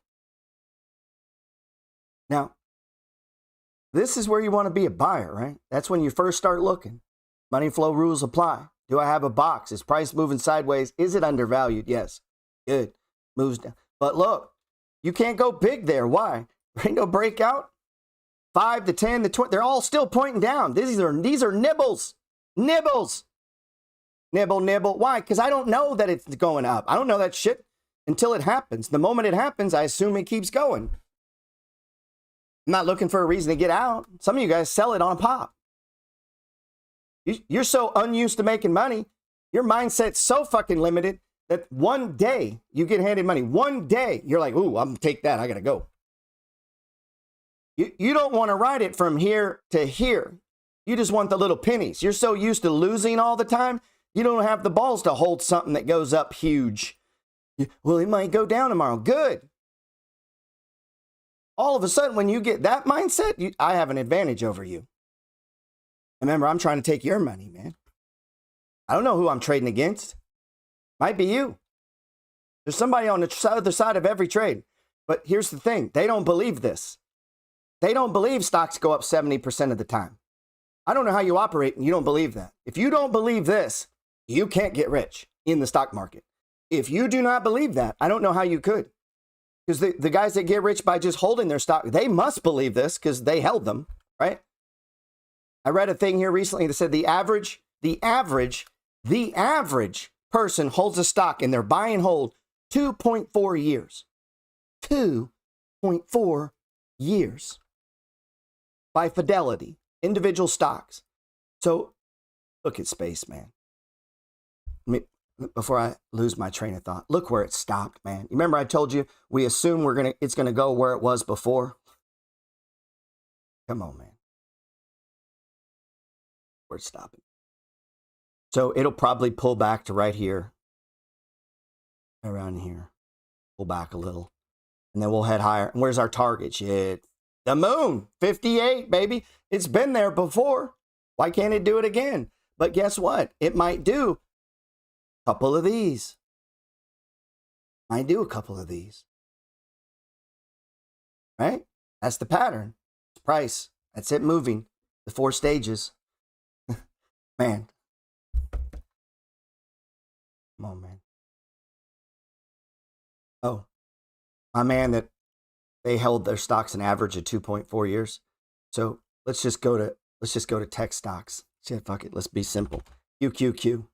Now, this is where you want to be a buyer, right? That's when you first start looking. Money flow rules apply. Do I have a box? Is price moving sideways? Is it undervalued? Yes. Good. Moves down. But look, you can't go big there. Why? There ain't no breakout. 5 to 10 to 20. They're all still pointing down. These are nibbles. Nibbles. Nibble, nibble. Why? Because I don't know that it's going up. I don't know that shit until it happens. The moment it happens, I assume it keeps going. I'm not looking for a reason to get out. Some of you guys sell it on a pop. You're so unused to making money. Your mindset's so fucking limited that one day you get handed money. One day you're like, ooh, I'm going to take that. I got to go. You don't want to ride it from here to here. You just want the little pennies. You're so used to losing all the time. You don't have the balls to hold something that goes up huge. Well, it might go down tomorrow. Good. All of a sudden, when you get that mindset, I have an advantage over you. Remember, I'm trying to take your money, man. I don't know who I'm trading against. Might be you. There's somebody on the other side of every trade. But here's the thing. They don't believe this. They don't believe stocks go up 70% of the time. I don't know how you operate and you don't believe that. If you don't believe this, you can't get rich in the stock market. If you do not believe that, I don't know how you could. Because the guys that get rich by just holding their stock, they must believe this because they held them, right? I read a thing here recently that said the average person holds a stock and they're buy and hold 2.4 years. 2.4 years. By Fidelity, individual stocks. So look at space, man. Before I lose my train of thought, look where it stopped, man. You remember I told you we assume it's gonna go where it was before? Come on, man. We're stopping. So it'll probably pull back to right here. Around here. Pull back a little. And then we'll head higher. And where's our target? Shit. The moon. 58, baby. It's been there before. Why can't it do it again? But guess what? It might do a couple of these. Might do a couple of these. Right? That's the pattern. It's price. That's it moving. The 4 stages. Man. Come on, man. Oh, my man that they held their stocks an average of 2.4 years. So let's just go to tech stocks. Shit, fuck it. Let's be simple. QQQ.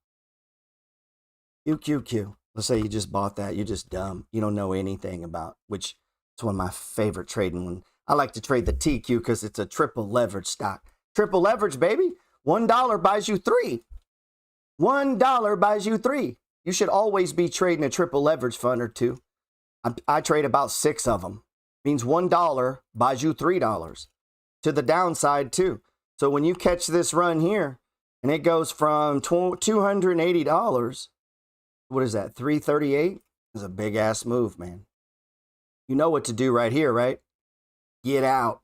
QQQ. Let's say you just bought that. You're just dumb. You don't know anything about, which is one of my favorite trading ones. I like to trade the TQ because it's a triple leverage stock. Triple leverage, baby. $1 buys you 3. $1 buys you 3. You should always be trading a triple leverage fund or 2. I trade about 6 of them. Means $1 buys you $3 to the downside too. So when you catch this run here and it goes from $280, what is that? 338 is a big ass move, man. You know what to do right here, right? Get out.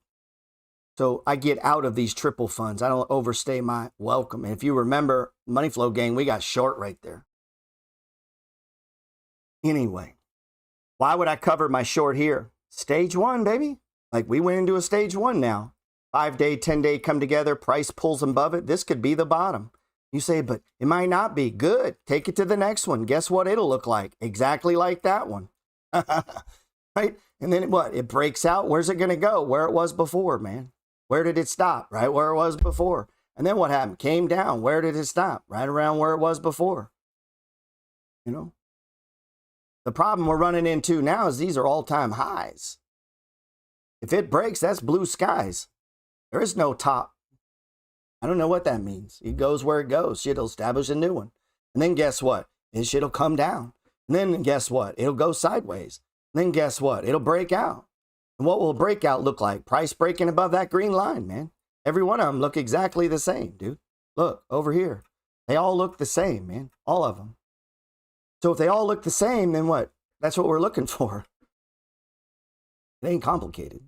So I get out of these triple funds. I don't overstay my welcome. And if you remember Money Flow Gang, we got short right there. Anyway, why would I cover my short here? Stage 1, baby. Like we went into a stage 1 now. 5-day, 10-day come together. Price pulls above it. This could be the bottom. You say, but it might not be. Good. Take it to the next one. Guess what it'll look like? Exactly like that one. Right? And then what? It breaks out. Where's it going to go? Where it was before, man. Where did it stop? Right where it was before. And then what happened? Came down. Where did it stop? Right around where it was before. You know? The problem we're running into now is these are all-time highs. If it breaks, that's blue skies. There is no top. I don't know what that means. It goes where it goes. Shit'll establish a new one. And then guess what? This shit'll come down. And then guess what? It'll go sideways. And then guess what? It'll break out. And what will a breakout look like? Price breaking above that green line, man. Every one of them look exactly the same, dude. Look, over here. They all look the same, man. All of them. So if they all look the same, then what? That's what we're looking for. It ain't complicated.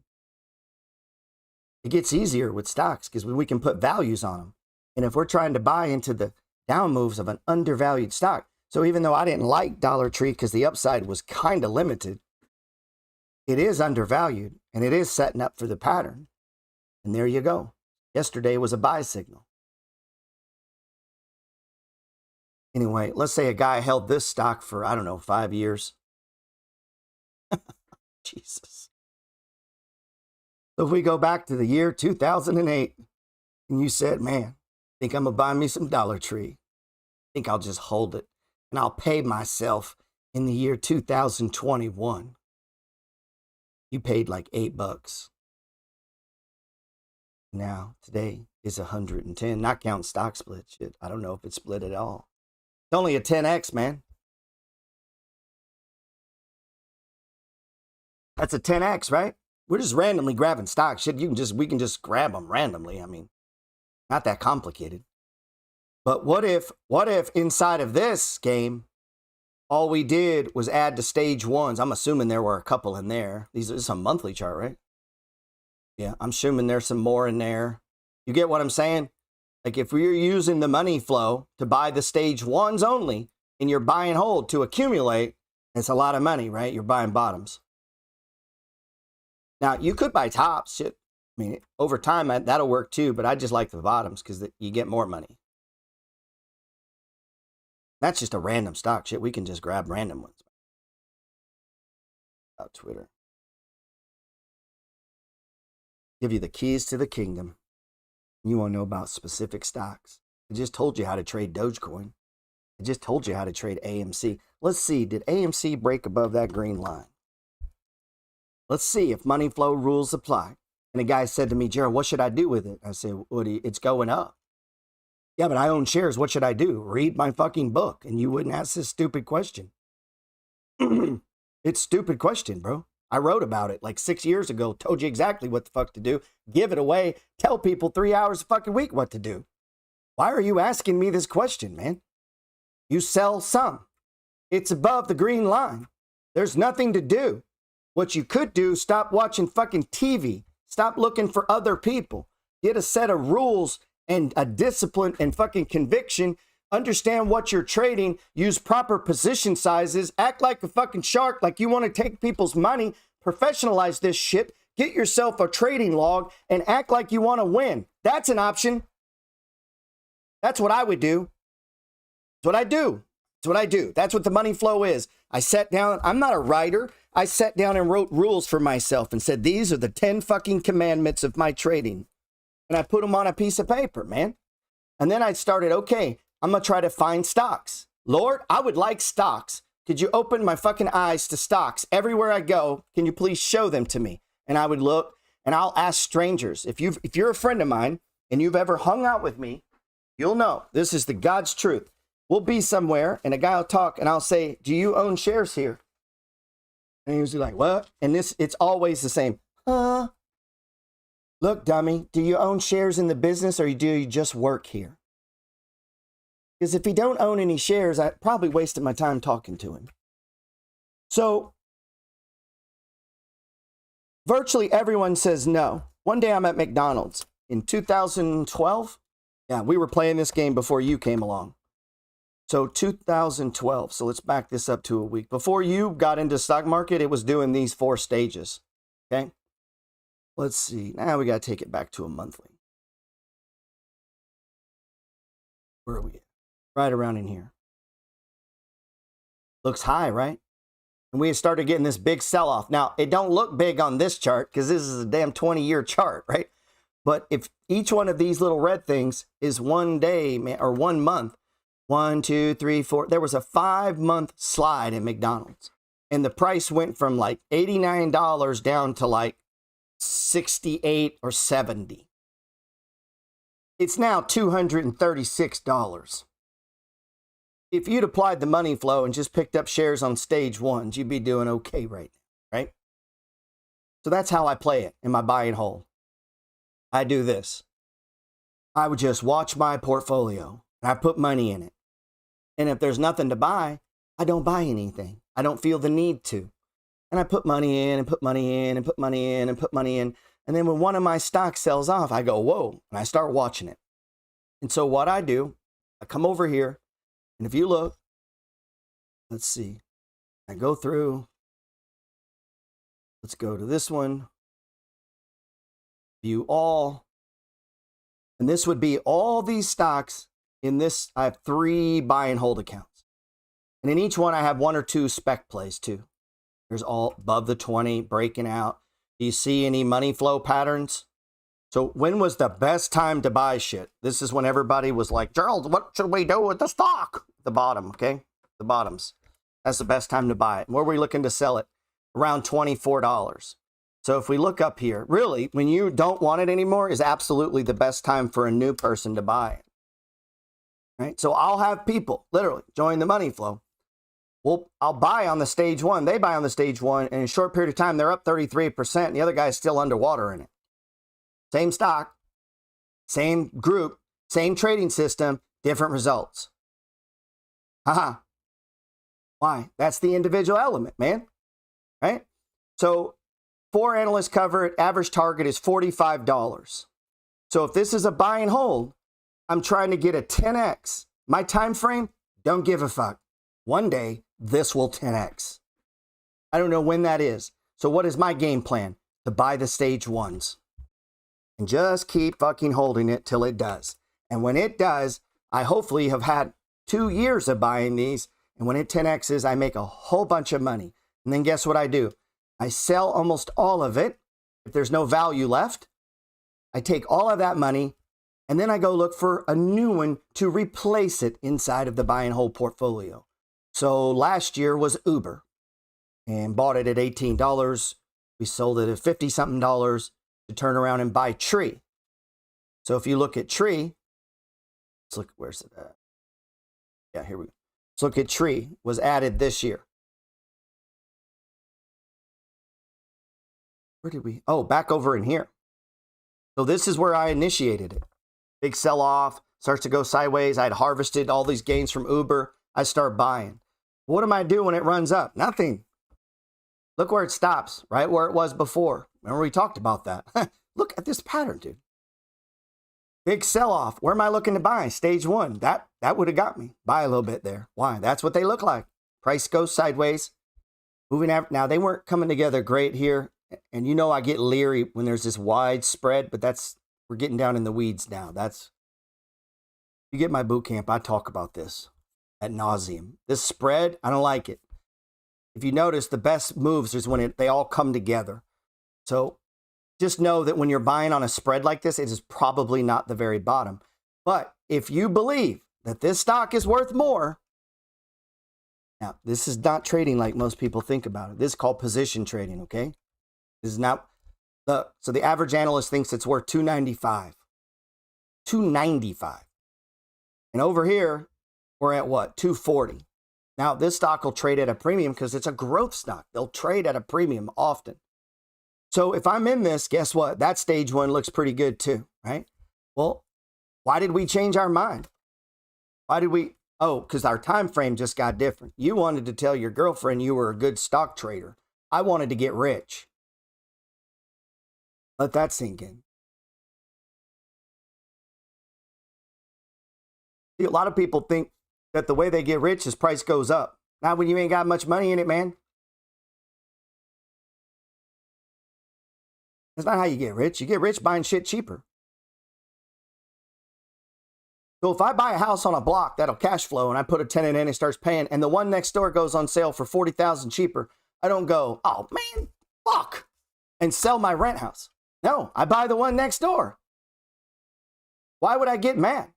It gets easier with stocks because we can put values on them. And if we're trying to buy into the down moves of an undervalued stock, so even though I didn't like Dollar Tree because the upside was kind of limited, it is undervalued and it is setting up for the pattern. And there you go. Yesterday was a buy signal. Anyway, let's say a guy held this stock for, I don't know, 5 years. Jesus. So if we go back to the year 2008 and you said, man, think I'm going to buy me some Dollar Tree. Think I'll just hold it and I'll pay myself in the year 2021. You paid like $8. Now, today is 110, not counting stock split. Shit, I don't know if it's split at all. It's only a 10x, man. That's a 10x, right? We're just randomly grabbing stocks. Shit, we can just grab them randomly. I mean, not that complicated. But what if inside of this game, all we did was add to stage ones? I'm assuming there were a couple in there. This is a monthly chart, right? Yeah, I'm assuming there's some more in there. You get what I'm saying? Like if we're using the money flow to buy the stage ones only, and you're buying hold to accumulate, it's a lot of money, right? You're buying bottoms. Now, you could buy tops. Shit. I mean, over time, that'll work too, but I just like the bottoms because you get more money. That's just a random stock. Shit, we can just grab random ones. About Twitter. Give you the keys to the kingdom. You want to know about specific stocks. I just told you how to trade Dogecoin. I just told you how to trade AMC. Let's see, did AMC break above that green line? Let's see if money flow rules apply. And a guy said to me, Gerald, what should I do with it? I said, Woody, it's going up. Yeah, but I own shares. What should I do? Read my fucking book. And you wouldn't ask this stupid question. It's a stupid question, bro. I wrote about it like 6 years ago. Told you exactly what the fuck to do. Give it away. Tell people 3 hours a fucking week what to do. Why are you asking me this question, man? You sell some. It's above the green line. There's nothing to do. What you could do, stop watching fucking TV. Stop looking for other people. Get a set of rules and a discipline and fucking conviction. Understand what you're trading. Use proper position sizes. Act like a fucking shark, like you want to take people's money. Professionalize this shit. Get yourself a trading log and act like you want to win. That's an option. That's what I would do. That's what I do. That's what I do. That's what the money flow is. I sat down. I'm not a writer. I sat down and wrote rules for myself and said, these are the 10 fucking commandments of my trading. And I put them on a piece of paper, man. And then I started, okay, I'm going to try to find stocks. Lord, I would like stocks. Could you open my fucking eyes to stocks? Everywhere I go, can you please show them to me? And I would look and I'll ask strangers. If you're a friend of mine and you've ever hung out with me, you'll know this is the God's truth. We'll be somewhere and a guy will talk and I'll say, do you own shares here? And he was like, what? And it's always the same. Look, dummy, do you own shares in the business or do you just work here? Because if he don't own any shares, I probably wasted my time talking to him. So virtually everyone says no. One day I'm at McDonald's in 2012. Yeah, we were playing this game before you came along. So 2012. So let's back this up to a week. Before you got into stock market, it was doing these 4 stages. Okay. Let's see. Now we got to take it back to a monthly. Where are we at? Right around in here. Looks high, right? And we started getting this big sell-off. Now, it don't look big on this chart because this is a damn 20-year chart, right? But if each one of these little red things is 1 day or 1 month, 1, 2, 3, 4. There was a 5-month slide at McDonald's. And the price went from like $89 down to like 68 or 70. It's now $236. if you'd applied the money flow and just picked up shares on stage ones, you'd be doing okay right now, right? So that's how I play it in my buy and hold. I do this. I would just watch my portfolio and I put money in it. And if there's nothing to buy, I don't buy anything. I don't feel the need to. And I put money in and put money in and put money in and put money in. And then when one of my stocks sells off, I go, whoa, and I start watching it. And so what I do, I come over here, and if you look, let's see, I go through, let's go to this one, view all, and this would be all these stocks in this. I have 3 buy and hold accounts. And in each one, I have 1 or 2 spec plays too. There's all above the 20 breaking out. Do you see any money flow patterns? So when was the best time to buy shit? This is when everybody was like, Gerald, what should we do with the stock? The bottom, okay? The bottoms. That's the best time to buy it. Where are we looking to sell it? Around $24. So if we look up here, really, when you don't want it anymore is absolutely the best time for a new person to buy it. Right? So I'll have people literally join the money flow. Well, I'll buy on the stage one. They buy on the stage one. And in a short period of time, they're up 33%. And the other guy's still underwater in it. Same stock, same group, same trading system, different results. Haha. Why? That's the individual element, man. Right? So 4 analysts cover it. Average target is $45. So if this is a buy and hold, I'm trying to get a 10x. My time frame, don't give a fuck. One day, this will 10x. I don't know when that is. So what is my game plan? To buy the stage ones. And just keep fucking holding it till it does. And when it does, I hopefully have had 2 years of buying these. And when it 10x's, I make a whole bunch of money. And then guess what I do? I sell almost all of it. If there's no value left, I take all of that money and then I go look for a new one to replace it inside of the buy and hold portfolio. So last year was Uber and bought it at $18. We sold it at 50 something dollars to turn around and buy Tree. So if you look at Tree, let's look, where's it at? Yeah, here we go. Let's look at Tree, was added this year. Where did we? Oh, back over in here. So this is where I initiated it. Big sell off, starts to go sideways. I had harvested all these gains from Uber. I start buying. What am I doing when it runs up? Nothing. Look where it stops, right where it was before. Remember we talked about that. Look at this pattern, dude. Big sell off. Where am I looking to buy? Stage one. That would have got me. Buy a little bit there. Why? That's what they look like. Price goes sideways. Moving out. Now they weren't coming together great here. And you know I get leery when there's this wide spread, but we're getting down in the weeds now. You get my boot camp, I talk about this ad nauseum. This spread, I don't like it. If you notice, the best moves is when they all come together. So just know that when you're buying on a spread like this, it is probably not the very bottom. But if you believe that this stock is worth more, now this is not trading like most people think about it. This is called position trading, okay? This is not so the average analyst thinks it's worth 295. 295. And over here, we're at what? 240. Now, this stock will trade at a premium because it's a growth stock. They'll trade at a premium often. So if I'm in this, guess what? That stage one looks pretty good too, right? Well, why did we change our mind? Why did we? Oh, because our time frame just got different. You wanted to tell your girlfriend you were a good stock trader. I wanted to get rich. Let that sink in. A lot of people think that the way they get rich is price goes up. Not when you ain't got much money in it, man. That's not how you get rich. You get rich buying shit cheaper. So if I buy a house on a block that'll cash flow and I put a tenant in and starts paying and the one next door goes on sale for $40,000 cheaper, I don't go, oh man, fuck, and sell my rent house. No, I buy the one next door. Why would I get mad?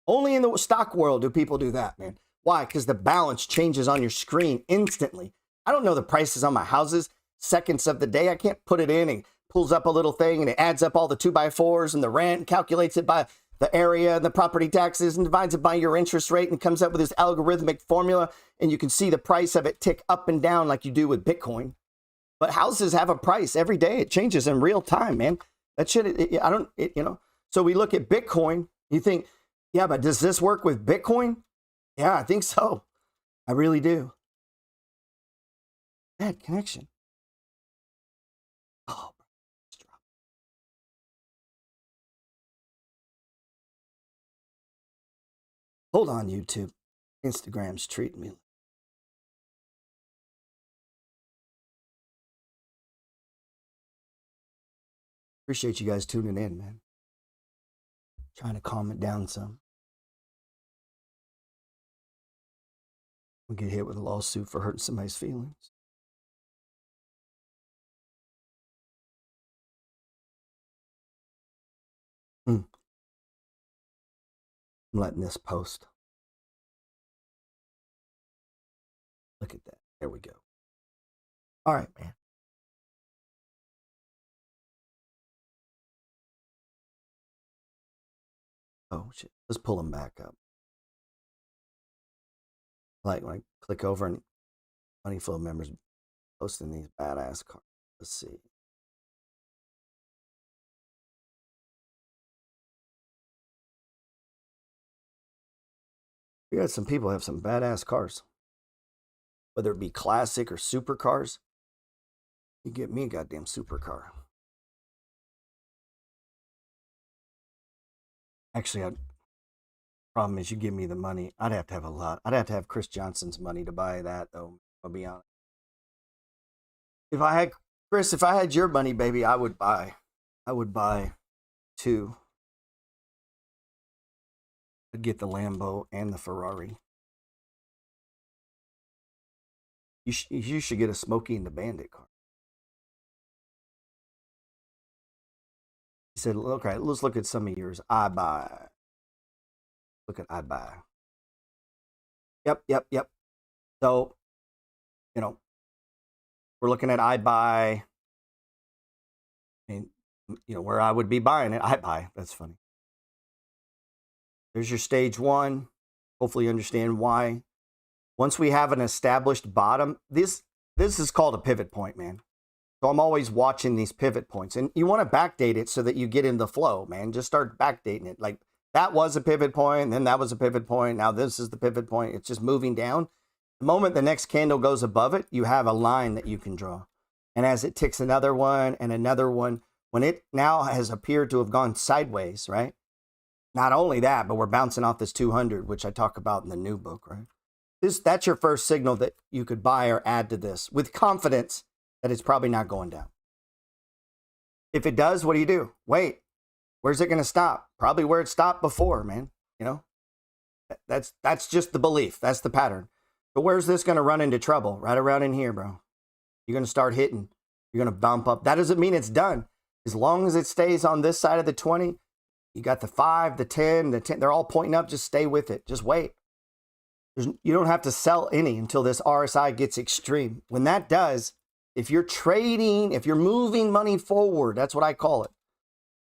Only in the stock world do people do that, man. Why? Because the balance changes on your screen instantly. I don't know the prices on my houses seconds of the day. I can't put it in and pulls up a little thing and it adds up all the 2x4s and the rent and calculates it by the area and the property taxes and divides it by your interest rate and comes up with this algorithmic formula, and you can see the price of it tick up and down like you do with Bitcoin. But houses have a price every day. It changes in real time, man. That shit, So we look at Bitcoin, you think, yeah, but does this work with Bitcoin? Yeah, I think so. I really do. Bad connection. Oh, hold on, YouTube. Instagram's treating me. Appreciate you guys tuning in, man. Trying to calm it down some. We'll get hit with a lawsuit for hurting somebody's feelings. I'm letting this post. Look at that. There we go. All right, man. Oh, shit. Let's pull them back up. Like when I click over and Money Flow members posting these badass cards. Let's see. We got some people have some badass cars. Whether it be classic or super cars. You get me a goddamn supercar. Actually, problem is you give me the money. I'd have to have a lot. I'd have to have Chris Johnson's money to buy that, though. I'll be honest. If I had your money, baby, I would buy 2. I'd get the Lambo and the Ferrari. You should get a Smokey and the Bandit car. He said, okay, let's look at some of yours. I buy. Look at I buy. Yep. So, we're looking at I buy. And, where I would be buying it, I buy. That's funny. There's your stage 1. Hopefully you understand why. Once we have an established bottom, this is called a pivot point, man. So I'm always watching these pivot points. And you want to backdate it so that you get in the flow, man. Just start backdating it. Like that was a pivot point, then that was a pivot point. Now this is the pivot point. It's just moving down. The moment the next candle goes above it, you have a line that you can draw. And as it ticks another one and another one, when it now has appeared to have gone sideways, right? Not only that, but we're bouncing off this 200, which I talk about in the new book, right? That's your first signal that you could buy or add to this with confidence that it's probably not going down. If it does, what do? Wait, where's it going to stop? Probably where it stopped before, man. That's just the belief. That's the pattern. But where's this going to run into trouble? Right around in here, bro. You're going to start hitting. You're going to bump up. That doesn't mean it's done. As long as it stays on this side of the 20, you got the 5, the 10, the 10. They're all pointing up. Just stay with it. Just wait. You don't have to sell any until this RSI gets extreme. When that does, if you're trading, if you're moving money forward, that's what I call it.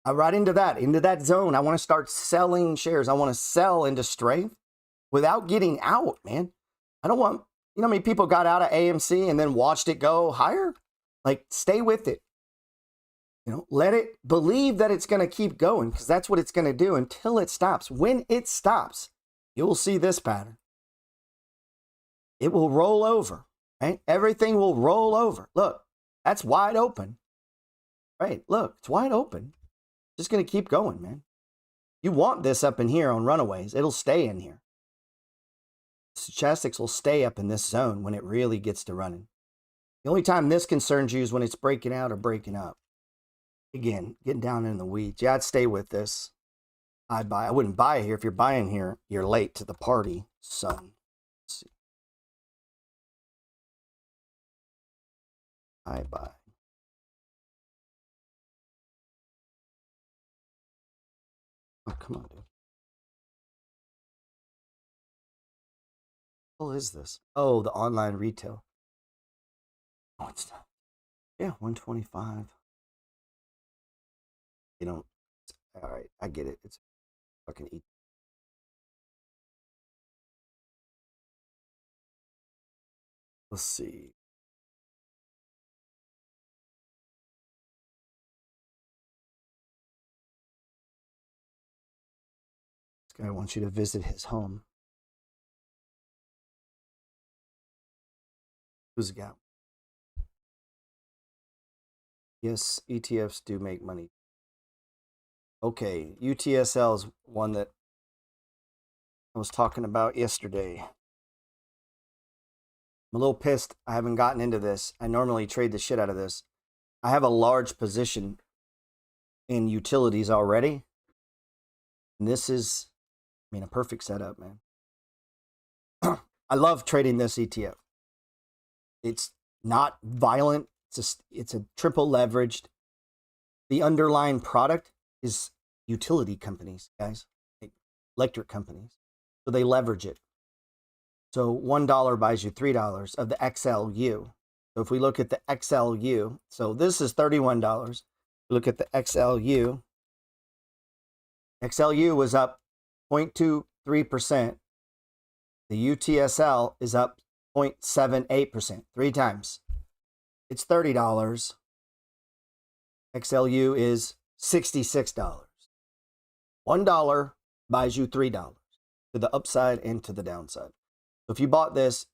I'm right into that zone. I want to start selling shares. I want to sell into strength without getting out, man. I don't want, how many people got out of AMC and then watched it go higher? Like, stay with it. Let it believe that it's going to keep going because that's what it's going to do until it stops. When it stops, you'll see this pattern. It will roll over, right? Everything will roll over. Look, that's wide open, right? Look, it's wide open. Just going to keep going, man. You want this up in here on runaways. It'll stay in here. Stochastics will stay up in this zone when it really gets to running. The only time this concerns you is when it's breaking out or breaking up. Again, getting down in the weeds. Yeah, I'd stay with this. I wouldn't buy here. If you're buying here, you're late to the party, son. Let's see. I buy. Oh, come on, dude. What is this? Oh, the online retail. Oh, it's not. Yeah, 125. All right, I get it. It's fucking eat. Let's see. This guy wants you to visit his home. Who's the guy? Yes, ETFs do make money. Okay, UTSL is one that I was talking about yesterday. I'm a little pissed I haven't gotten into this. I normally trade the shit out of this. I have a large position in utilities already. And this is, I mean, a perfect setup, man. I love trading this ETF. It's not violent. It's a triple leveraged. The underlying product is utility companies, guys, like electric companies. So they leverage it. So $1 buys you $3 of the XLU. So if we look at the XLU, so this is $31. Look at the XLU. XLU was up 0.23%. The UTSL is up 0.78%, 3 times. It's $30. XLU is $66. $1 buys you $3 to the upside and to the downside. So if you bought this,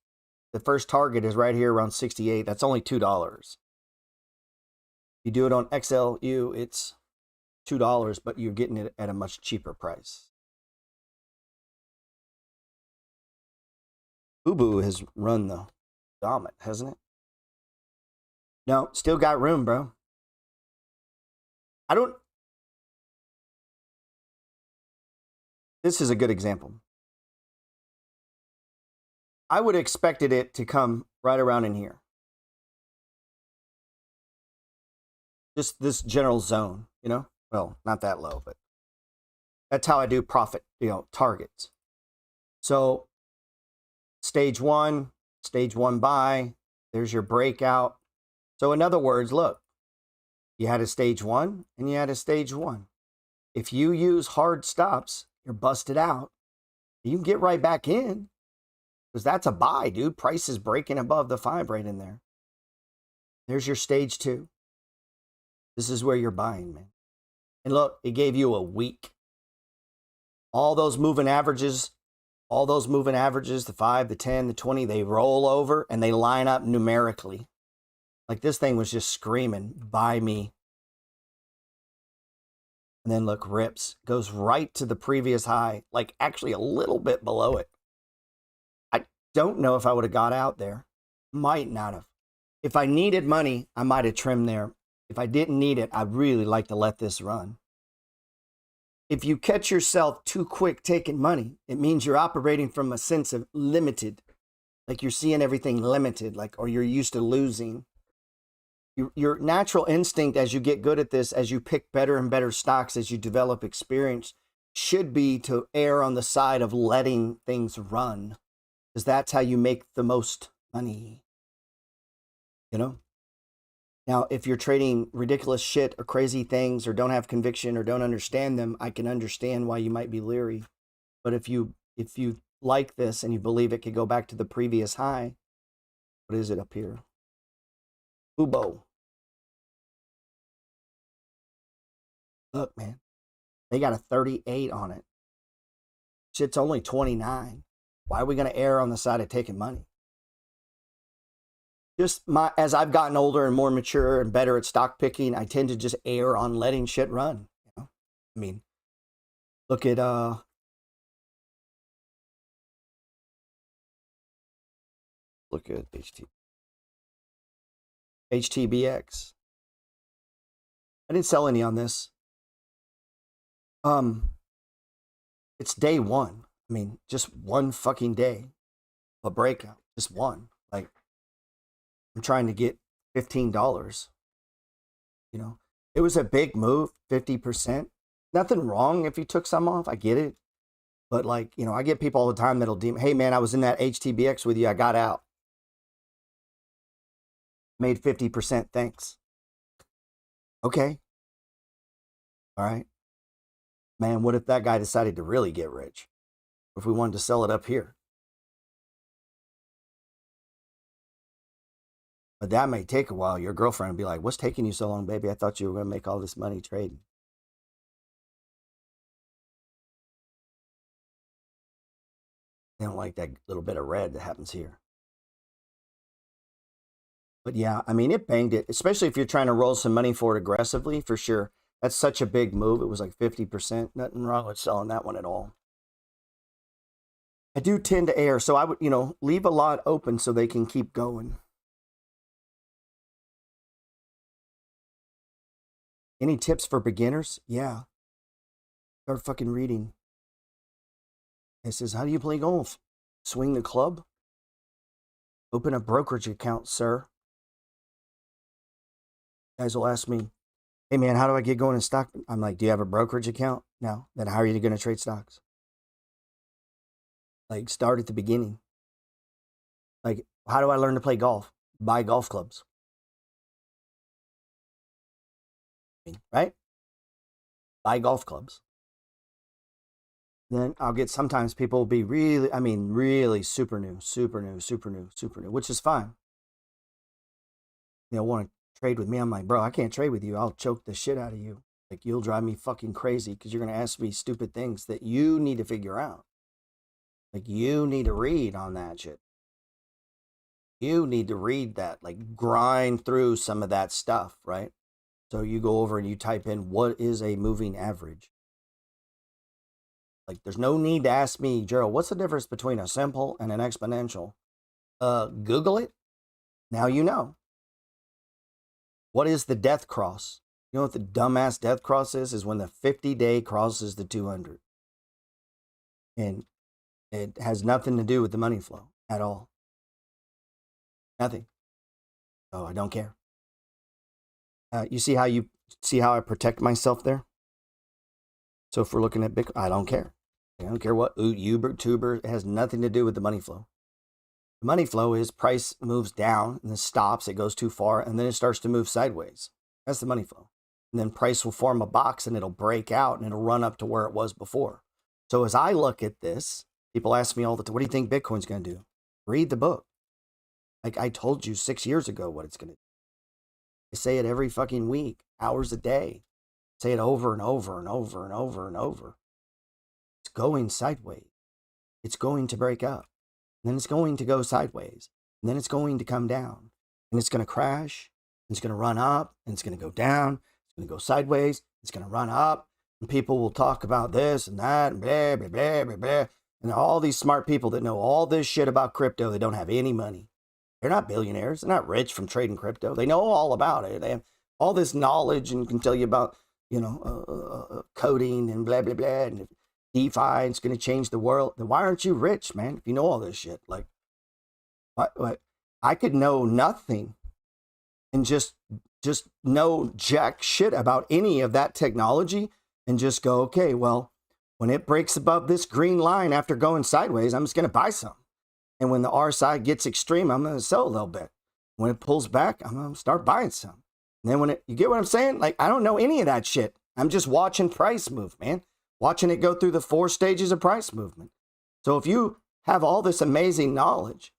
the first target is right here around 68. That's only $2. You do it on XLU, it's $2, but you're getting it at a much cheaper price. Boo has run the gamut, hasn't it? No, still got room, bro. This is a good example. I would have expected it to come right around in here. Just this general zone, you know? Well, not that low, but that's how I do profit, targets. So stage one buy, there's your breakout. So in other words, look, you had a stage 1 and you had a stage 1. If you use hard stops, you're busted out. You can get right back in because that's a buy, dude. Price is breaking above the 5 right in there. There's your stage 2. This is where you're buying, man. And look, it gave you a week. All those moving averages, the 5, the 10, the 20, they roll over and they line up numerically. Like this thing was just screaming, buy me. And then look, rips, goes right to the previous high, like actually a little bit below it. I don't know if I would have got out there. Might not have. If I needed money, I might have trimmed there. If I didn't need it, I'd really like to let this run. If you catch yourself too quick taking money, it means you're operating from a sense of limited, like you're seeing everything limited, like, or you're used to losing. Your natural instinct as you get good at this, as you pick better and better stocks, as you develop experience, should be to err on the side of letting things run, because that's how you make the most money. Now, if you're trading ridiculous shit or crazy things or don't have conviction or don't understand them, I can understand why you might be leery. But if you like this and you believe it could go back to the previous high, what is it up here? Ubo. Look, man, they got a 38 on it. Shit's only 29. Why are we going to err on the side of taking money? As I've gotten older and more mature and better at stock picking, I tend to just err on letting shit run. I mean, look at HTBX. I didn't sell any on this. It's day 1. I mean, just one fucking day, a breakout, just one. Like, I'm trying to get $15. It was a big move, 50%. Nothing wrong if you took some off. I get it. But like, I get people all the time that'll hey man, I was in that HTBX with you. I got out. Made 50%. Thanks. Okay. All right. Man, what if that guy decided to really get rich? If we wanted to sell it up here? But that may take a while. Your girlfriend would be like, what's taking you so long, baby? I thought you were going to make all this money trading. They don't like that little bit of red that happens here. But yeah, I mean, it banged it, especially if you're trying to roll some money for it aggressively, for sure. That's such a big move. It was like 50%. Nothing wrong with selling that one at all. I do tend to err, so I would, leave a lot open so they can keep going. Any tips for beginners? Yeah. Start fucking reading. It says, how do you play golf? Swing the club? Open a brokerage account, sir. Guys will ask me, hey man, how do I get going in stock? I'm like, do you have a brokerage account? No. Then how are you going to trade stocks? Like, start at the beginning. Like, how do I learn to play golf? Buy golf clubs. Right? Buy golf clubs. Then I'll get, sometimes people will be really super new, which is fine. They'll want to trade with me. I'm like, bro, I can't trade with you. I'll choke the shit out of you. Like, you'll drive me fucking crazy because you're going to ask me stupid things that you need to figure out. Like, you need to read on that shit. You need to read that, like, grind through some of that stuff, right? So you go over and you type in, what is a moving average? Like, there's no need to ask me, Gerald, what's the difference between a simple and an exponential? Google it. Now you know. What is the death cross? You know what the dumbass death cross is? Is when the 50-day crosses the 200. And it has nothing to do with the money flow at all. Nothing. Oh, I don't care. You see how I protect myself there? So if we're looking at Bitcoin, I don't care. I don't care what Uber, Tuber. It has nothing to do with the money flow. The money flow is price moves down and then stops. It goes too far and then it starts to move sideways. That's the money flow. And then price will form a box and it'll break out and it'll run up to where it was before. So as I look at this, people ask me all the time, what do you think Bitcoin's going to do? Read the book. Like I told you 6 years ago what it's going to do. I say it every fucking week, hours a day. Say it over and over and over and over and over. It's going sideways. It's going to break up. And then it's going to go sideways. And then it's going to come down. And it's going to crash. And it's going to run up. And it's going to go down. It's going to go sideways. It's going to run up. And people will talk about this and that and blah, blah, blah, blah, blah. And all these smart people that know all this shit about crypto, they don't have any money. They're not billionaires. They're not rich from trading crypto. They know all about it. They have all this knowledge and can tell you about, coding and blah, blah, blah. And DeFi, it's going to change the world. Then why aren't you rich, man? If you know all this shit, like, I could know nothing and just know jack shit about any of that technology and just go, okay, well, when it breaks above this green line after going sideways, I'm just going to buy some. And when the R side gets extreme, I'm going to sell a little bit. When it pulls back, I'm going to start buying some. And then you get what I'm saying? Like, I don't know any of that shit. I'm just watching price move, man. Watching it go through the 4 stages of price movement. So if you have all this amazing knowledge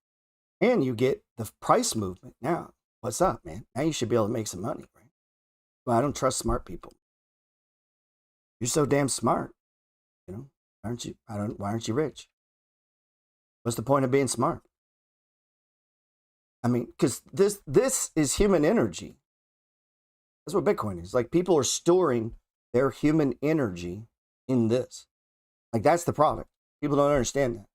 and you get the price movement, now, what's up, man? Now you should be able to make some money, right? Well, I don't trust smart people. You're so damn smart. Why aren't you rich? What's the point of being smart? I mean, because this is human energy. That's what Bitcoin is. Like, people are storing their human energy in this. Like, that's the product. People don't understand that.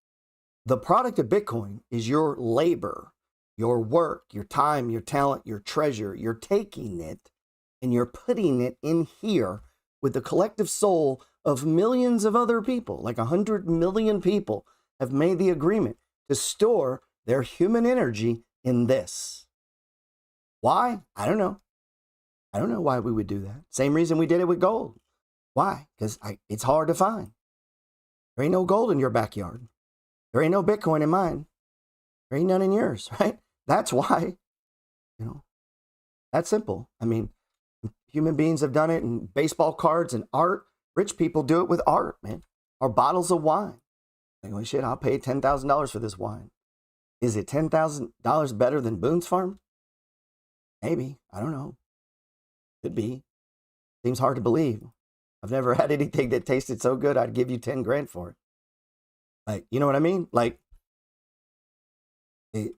The product of Bitcoin is your labor, your work, your time, your talent, your treasure. You're taking it and you're putting it in here with the collective soul of millions of other people. Like 100 million people have made the agreement to store their human energy in this. Why? I don't know. I don't know why we would do that. Same reason we did it with gold. Why? Because it's hard to find. There ain't no gold in your backyard. There ain't no Bitcoin in mine. There ain't none in yours, right? That's why, that's simple. I mean, human beings have done it in baseball cards and art Rich people do it with art, man, or bottles of wine. Like, well, shit, I'll pay $10,000 for this wine. Is it $10,000 better than Boone's Farm? Maybe. I don't know. Could be. Seems hard to believe. I've never had anything that tasted so good I'd give you 10 grand for it. Like, you know what I mean? Like, I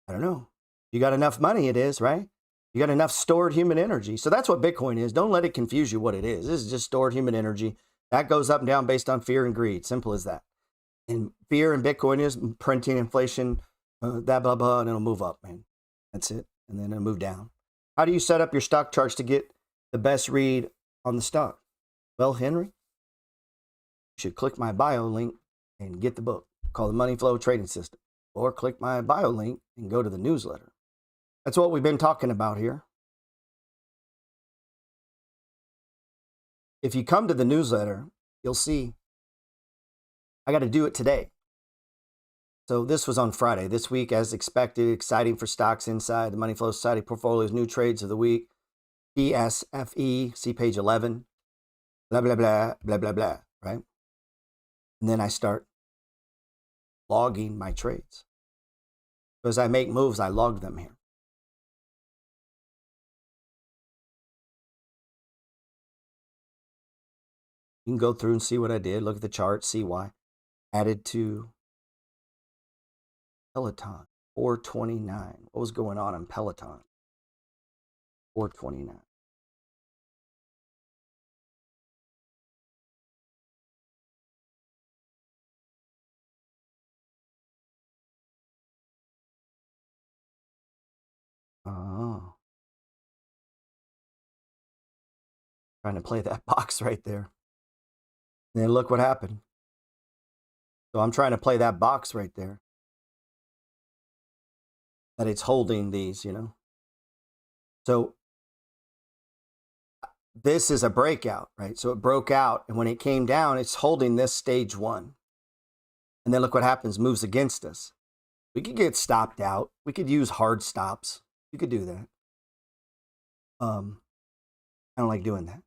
don't know. You got enough money, it is, right? You got enough stored human energy. So that's what Bitcoin is. Don't let it confuse you what it is. This is just stored human energy. That goes up and down based on fear and greed. Simple as that. And fear in Bitcoin is printing, inflation, that blah, blah, and it'll move up, man. That's it. And then it'll move down. How do you set up your stock charts to get the best read on the stock? Well, Henry, you should click my bio link and get the book called The Money Flow Trading System. Or click my bio link and go to the newsletter. That's what we've been talking about here. If you come to the newsletter, you'll see I got to do it today. So this was on Friday. This week, as expected, exciting for stocks inside the Money Flow Society portfolios, new trades of the week, PSFE, see page 11, blah, blah, blah, blah, blah, blah, right? And then I start logging my trades. So as I make moves, I log them here. You can go through and see what I did. Look at the chart, see why. Added to Peloton, 429. What was going on in Peloton? 429. Oh. Trying to play that box right there. And then look what happened. So I'm trying to play that box right there. That it's holding these, you know. So this is a breakout, right? So it broke out, and when it came down, it's holding this stage one. And then look what happens, moves against us. We could get stopped out. We could use hard stops. You could do that. I don't like doing that.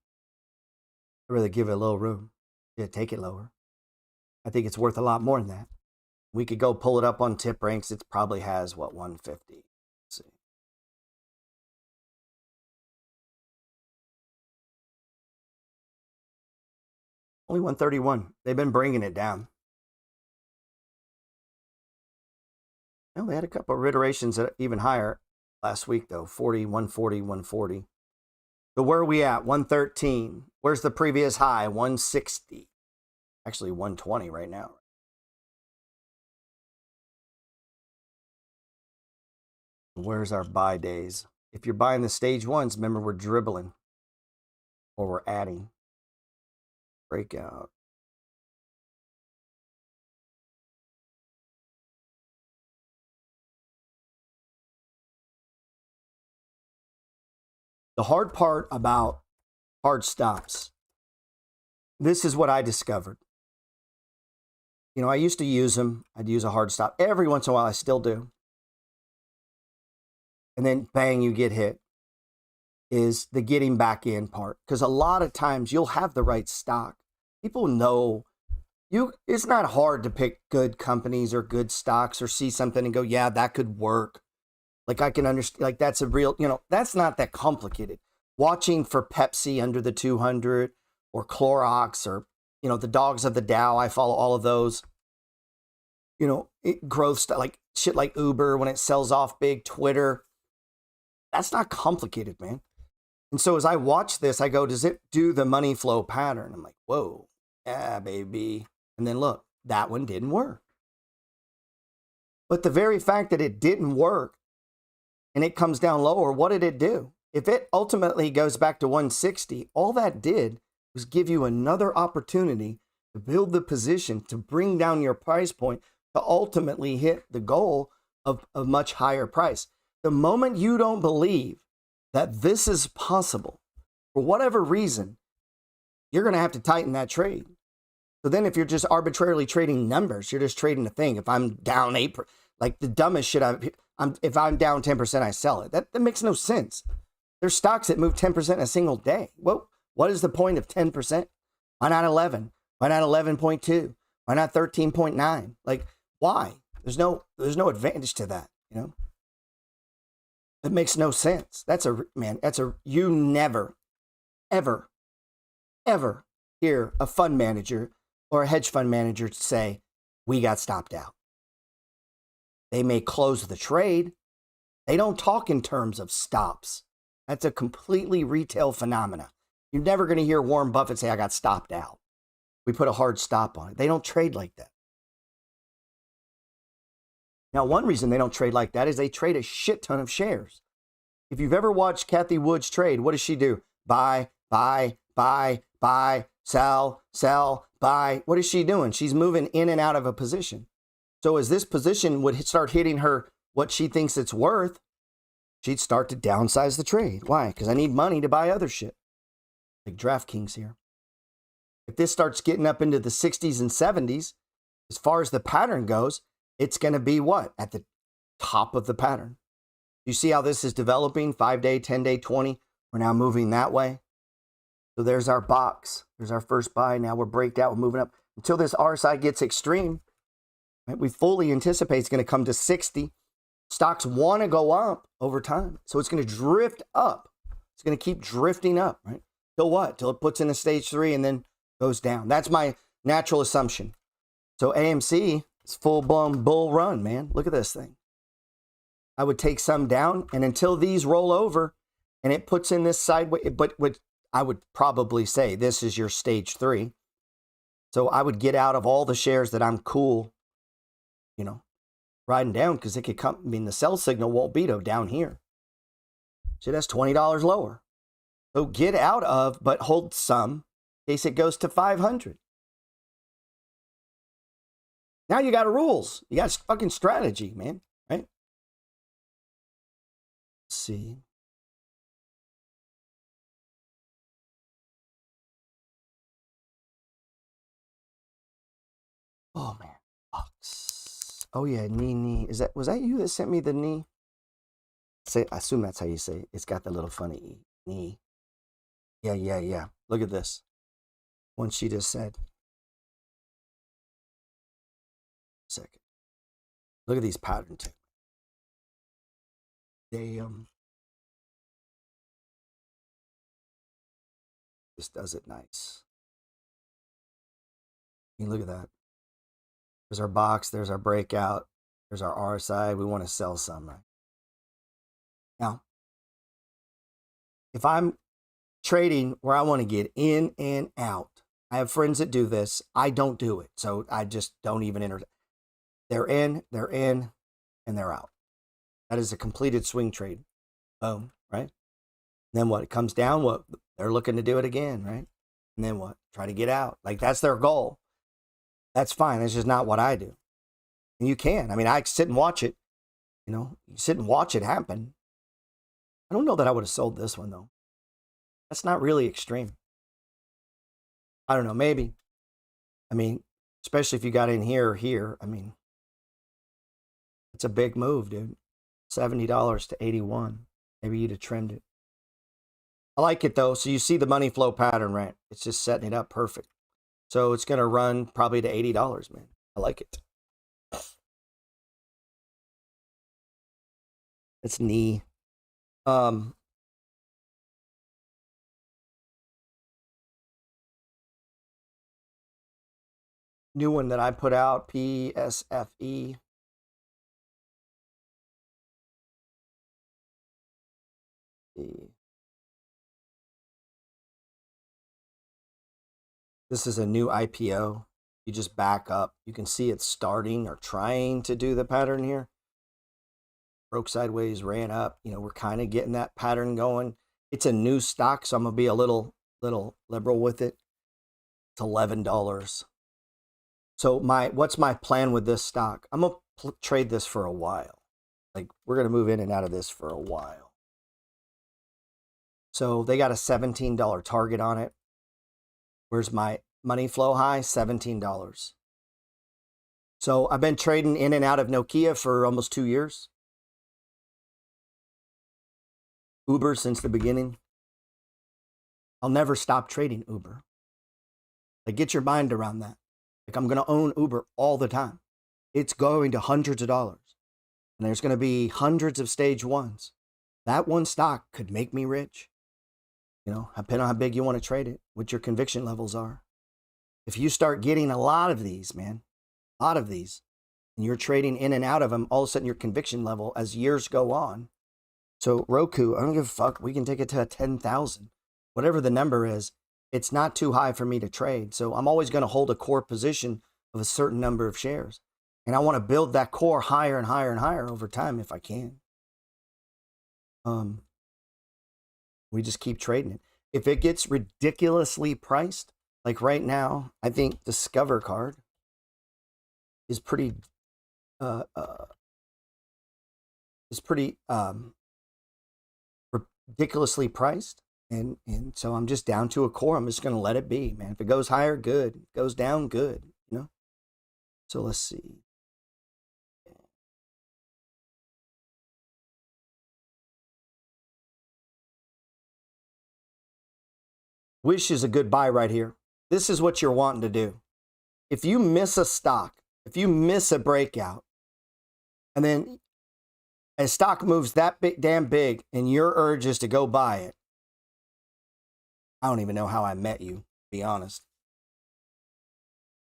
I'd rather give it a little room. Yeah, take it lower. I think it's worth a lot more than that. We could go pull it up on tip ranks. It probably has, what, 150. Let's see. Only 131. They've been bringing it down. Well, they had a couple of iterations that even higher last week, though. 40, 140, 140. So where are we at? 113. Where's the previous high? 160. Actually, 120 right now. Where's our buy days? If you're buying the stage ones, remember we're dribbling or we're adding. Breakout. The hard part about hard stops, this is what I discovered. You know, I used to use them. I'd use a hard stop. Every once in a while, I still do. And then bang, you get hit, is the getting back in part. Because a lot of times you'll have the right stock. People know it's not hard to pick good companies or good stocks or see something and go, yeah, that could work. Like I can understand, like that's a real, you know, that's not that complicated. Watching for Pepsi under the 200 or Clorox or, you know, the dogs of the Dow. I follow all of those. You know, growth stuff like shit like Uber when it sells off big, Twitter. That's not complicated, man. And so as I watch this, I go, does it do the money flow pattern? I'm like, whoa, yeah, baby. And then look, that one didn't work. But the very fact that it didn't work and it comes down lower, what did it do? If it ultimately goes back to 160, all that did was give you another opportunity to build the position, to bring down your price point, to ultimately hit the goal of a much higher price. The moment you don't believe that this is possible, for whatever reason, you're going to have to tighten that trade. So then if you're just arbitrarily trading numbers, you're just trading a thing. If I'm down 8%, like the dumbest shit, if I'm down 10%, I sell it. That makes no sense. There's stocks that move 10% in a single day. Well, what is the point of 10%? Why not 11? Why not 11.2? Why not 13.9? Like, why? There's no advantage to that, you know? It makes no sense. You never, ever, ever hear a fund manager or a hedge fund manager say, we got stopped out. They may close the trade. They don't talk in terms of stops. That's a completely retail phenomena. You're never going to hear Warren Buffett say, I got stopped out. We put a hard stop on it. They don't trade like that. Now, one reason they don't trade like that is they trade a shit ton of shares. If you've ever watched Kathy Woods trade, what does she do? Buy, buy, buy, buy, sell, sell, buy. What is she doing? She's moving in and out of a position. So as this position would start hitting her what she thinks it's worth, she'd start to downsize the trade. Why? Because I need money to buy other shit. Like DraftKings here. If this starts getting up into the 60s and 70s, as far as the pattern goes, it's going to be what? At the top of the pattern. You see how this is developing? 5-day, 10-day, 20. We're now moving that way. So there's our box. There's our first buy. Now we're breaked out. We're moving up. Until this RSI gets extreme, right, we fully anticipate it's going to come to 60. Stocks want to go up over time. So it's going to drift up. It's going to keep drifting up, right? Till what? Till it puts in a stage 3 and then goes down. That's my natural assumption. So AMC is full-blown bull run, man. Look at this thing. I would take some down, and until these roll over and it puts in this sideways, but what I would probably say this is your stage 3. So I would get out of all the shares that I'm cool, riding down, because it could come. I mean, the sell signal won't be down here. So that's $20 lower. So get out of, but hold some in case it goes to 500. Now you got rules. You got fucking strategy, man. Right? Let's see. Oh man. Oh yeah, knee. Was that you that sent me the knee? I assume that's how you say it. It's got the little funny knee. Yeah. Look at this. One she just said. Second. Look at these pattern too. They this does it nice. I mean, look at that. There's our box, there's our breakout, there's our RSI. We want to sell some, right? Now, if I'm trading where I want to get in and out, I have friends that do this. I don't do it. So I just don't even enter. They're in, and they're out. That is a completed swing trade. Boom, right? And then what? It comes down, what? They're looking to do it again, right? And then what? Try to get out. Like, that's their goal. That's fine. That's just not what I do. And you can. I mean, I sit and watch it. You sit and watch it happen. I don't know that I would have sold this one, though. That's not really extreme. I don't know. Maybe. I mean, especially if you got in here or here. I mean, it's a big move, dude. $70 to 81. Maybe you'd have trimmed it. I like it, though. So you see the money flow pattern, right? It's just setting it up perfect. So it's going to run probably to $80, man. I like it. It's knee. New one that I put out, PSFE. This is a new IPO. You just back up. You can see it's starting or trying to do the pattern here. Broke sideways, ran up. We're kind of getting that pattern going. It's a new stock, so I'm going to be a little liberal with it. It's $11. So what's my plan with this stock? I'm going to trade this for a while. Like, we're going to move in and out of this for a while. So they got a $17 target on it. Where's my money flow high? $17. So I've been trading in and out of Nokia for almost 2 years. Uber since the beginning. I'll never stop trading Uber. Like, get your mind around that. Like, I'm going to own Uber all the time. It's going to hundreds of dollars. And there's going to be hundreds of stage ones. That one stock could make me rich. You know, depending on how big you want to trade it, what your conviction levels are. If you start getting a lot of these, man, a lot of these, and you're trading in and out of them, all of a sudden your conviction level as years go on. So Roku, I don't give a fuck. We can take it to 10,000. Whatever the number is, it's not too high for me to trade. So I'm always going to hold a core position of a certain number of shares. And I want to build that core higher and higher and higher over time if I can. We just keep trading it. If it gets ridiculously priced, like right now, I think Discover Card is pretty ridiculously priced. And so I'm just down to a core. I'm just going to let it be, man. If it goes higher, good. If it goes down, good. You know? So let's see. Wish is a good buy right here. This is what you're wanting to do. If you miss a stock, if you miss a breakout, and then a stock moves that damn big and your urge is to go buy it, I don't even know how I met you, to be honest.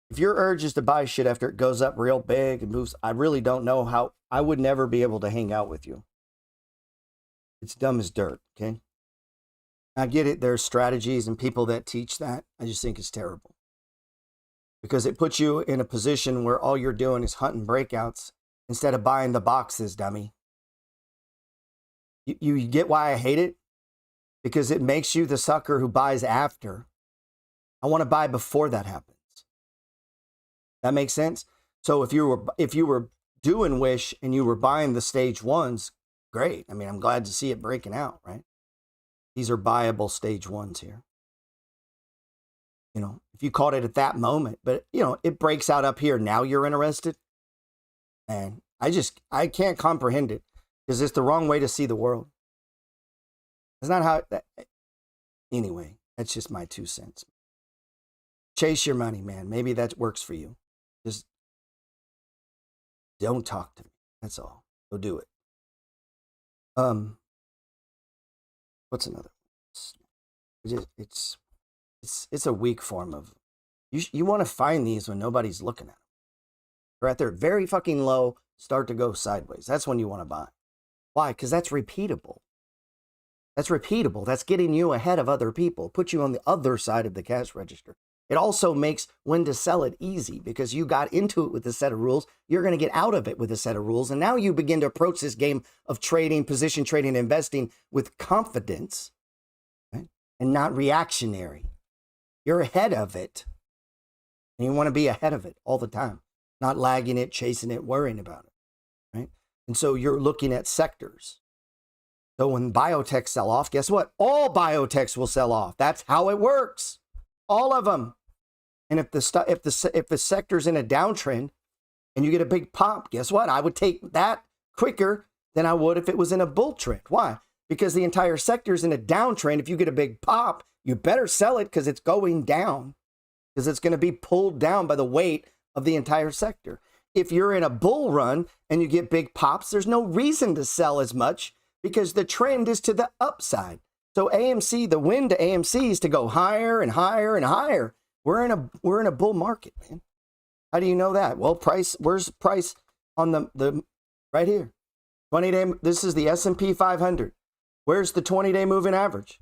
If your urge is to buy shit after it goes up real big and moves, I really don't know how. I would never be able to hang out with you. It's dumb as dirt, okay? I get it. There's strategies and people that teach that. I just think it's terrible. Because it puts you in a position where all you're doing is hunting breakouts instead of buying the boxes, dummy. You get why I hate it? Because it makes you the sucker who buys after. I want to buy before that happens. That makes sense? So if you were doing Wish and you were buying the stage ones, great. I mean, I'm glad to see it breaking out, right? These are buyable stage ones here. You know, if you caught it at that moment, but you know, it breaks out up here. Now you're interested. And I can't comprehend it because it's the wrong way to see the world. It's not how, anyway, that's just my 2 cents. Chase your money, man. Maybe that works for you. Just don't talk to me. That's all. Go do it. What's another? It's a weak form of. You want to find these when nobody's looking at them. They're at their very fucking low, start to go sideways. That's when you want to buy. Why? Because that's repeatable. That's repeatable. That's getting you ahead of other people. Put you on the other side of the cash register. It also makes when to sell it easy because you got into it with a set of rules. You're going to get out of it with a set of rules. And now you begin to approach this game of trading, position trading, investing with confidence, right? And not reactionary. You're ahead of it. And you want to be ahead of it all the time, not lagging it, chasing it, worrying about it, right? And so you're looking at sectors. So when biotech sell off, guess what? All biotechs will sell off. That's how it works. All of them. And if the sector's in a downtrend and you get a big pop, guess what? I would take that quicker than I would if it was in a bull trend. Why? Because the entire sector's in a downtrend. If you get a big pop, you better sell it because it's going down. Because it's going to be pulled down by the weight of the entire sector. If you're in a bull run and you get big pops, there's no reason to sell as much because the trend is to the upside. So AMC, the win to AMC is to go higher and higher and higher. We're in a bull market, man. How do you know that? Well, where's the price on the right here? 20-day, this is the S&P 500. Where's the 20-day moving average?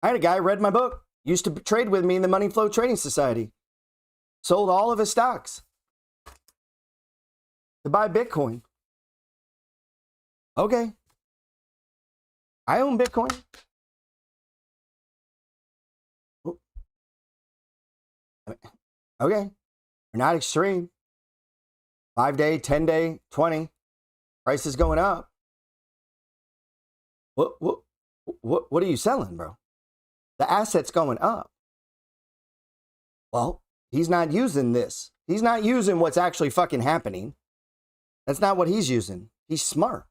I had a guy read my book, used to trade with me in the Money Flow Trading Society. Sold all of his stocks to buy Bitcoin. Okay. I own Bitcoin. Okay. We're not extreme. 5-day, 10-day, 20. Price is going up. What are you selling, bro? The asset's going up. Well, he's not using this. He's not using what's actually fucking happening. That's not what he's using. He's smart.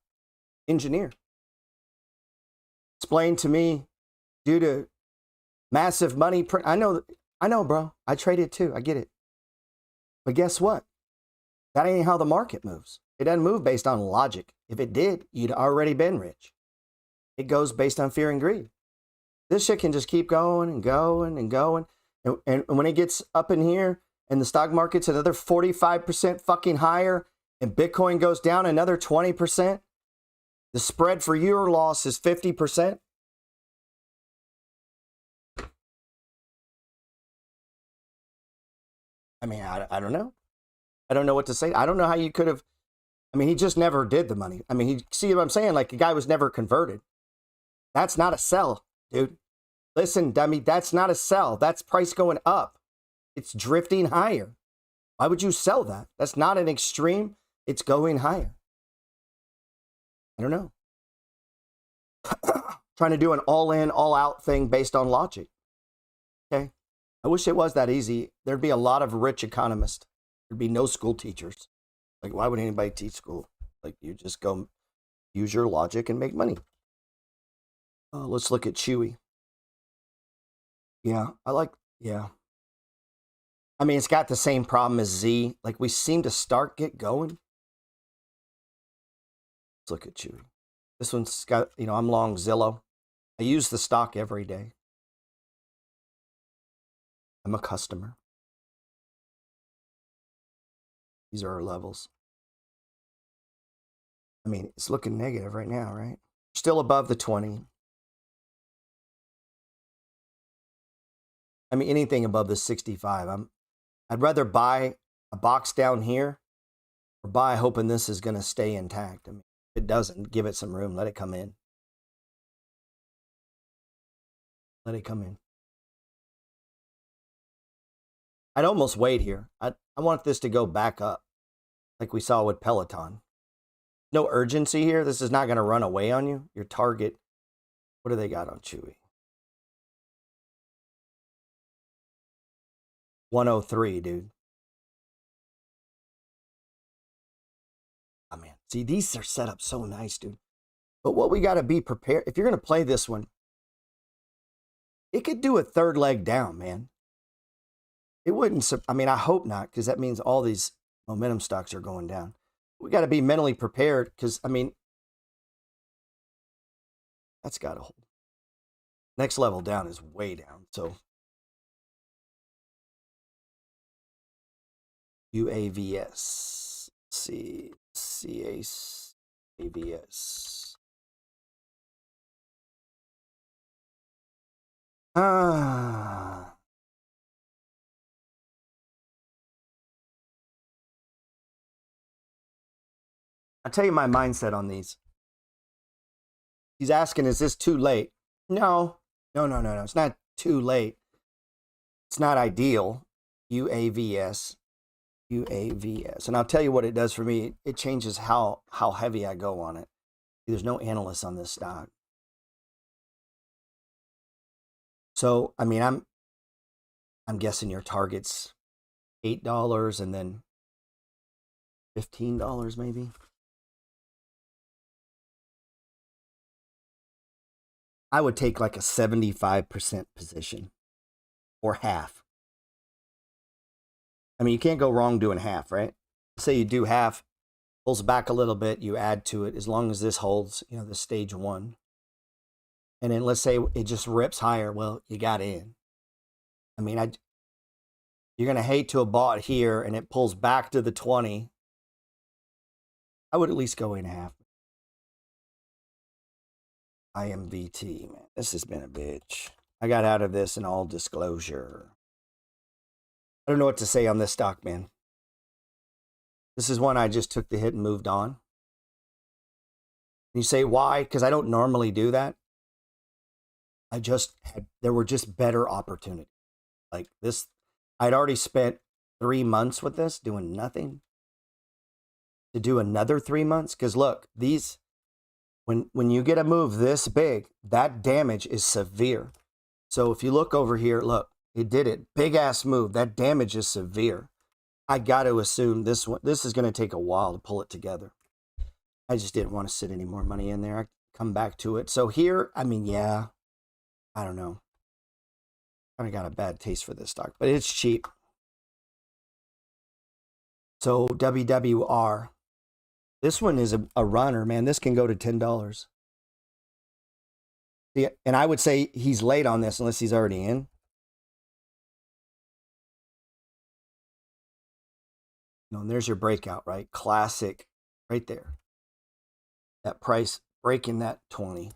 Engineer. Explained to me due to Massive money print. I know, bro. I traded too. I get it. But guess what? That ain't how the market moves. It doesn't move based on logic. If it did, you'd already been rich. It goes based on fear and greed. This shit can just keep going and going and going. And when it gets up in here and the stock market's another 45% fucking higher and Bitcoin goes down another 20%, the spread for your loss is 50%. I mean, I don't know. I don't know what to say. I don't know how you could have. I mean, he just never did the money. I mean, he see what I'm saying? Like the guy was never converted. That's not a sell, dude. Listen, dummy, that's not a sell. That's price going up. It's drifting higher. Why would you sell that? That's not an extreme. It's going higher. I don't know. Trying to do an all-in, all-out thing based on logic. Okay. I wish it was that easy. There'd be a lot of rich economists. There'd be no school teachers. Like, why would anybody teach school? Like, you just go use your logic and make money. Let's look at Chewy. Yeah, yeah. I mean, it's got the same problem as Z. Like, we seem to get going. Let's look at Chewy. This one's got, I'm long Zillow. I use the stock every day. I'm a customer. These are our levels. I mean, it's looking negative right now, right? Still above the 20. I mean, anything above the 65. I'd rather buy a box down here or buy hoping this is going to stay intact. I mean, if it doesn't, give it some room. Let it come in. Let it come in. I'd almost wait here. I want this to go back up like we saw with Peloton. No urgency here. This is not going to run away on you. Your target, what do they got on Chewy? 103, dude. Oh, man. See, these are set up so nice, dude. But what we got to be prepared, if you're going to play this one, it could do a third leg down, man. It wouldn't, I mean, I hope not, because that means all these momentum stocks are going down. We got to be mentally prepared because, I mean, that's got to hold. Next level down is way down. So UAVS, CAVS. I'll tell you my mindset on these. He's asking, is this too late? No. It's not too late. It's not ideal. UAVS. And I'll tell you what it does for me. It changes how heavy I go on it. There's no analysts on this stock. So, I mean, I'm guessing your target's $8 and then $15 maybe. I would take like a 75% position or half. I mean, you can't go wrong doing half, right? Say you do half, pulls back a little bit, you add to it as long as this holds, the stage 1. And then let's say it just rips higher. Well, you got in. I mean, you're going to hate to have bought here and it pulls back to the 20. I would at least go in half. IMVT, man. This has been a bitch. I got out of this in all disclosure. I don't know what to say on this stock, man. This is one I just took the hit and moved on. And you say, why? Because I don't normally do that. There were just better opportunities. Like this, I'd already spent 3 months with this doing nothing. To do another 3 months? Because look, these, when you get a move this big, that damage is severe. So if you look over here, look, it did it. Big ass move. That damage is severe. I got to assume this is going to take a while to pull it together. I just didn't want to sit any more money in there. I come back to it. So here, I mean, yeah, I don't know. kind of got a bad taste for this stock, but it's cheap. So WWR, this one is a runner, man. This can go to $10. Yeah, and I would say he's late on this unless he's already in. And there's your breakout, right? Classic right there. That price breaking that 20.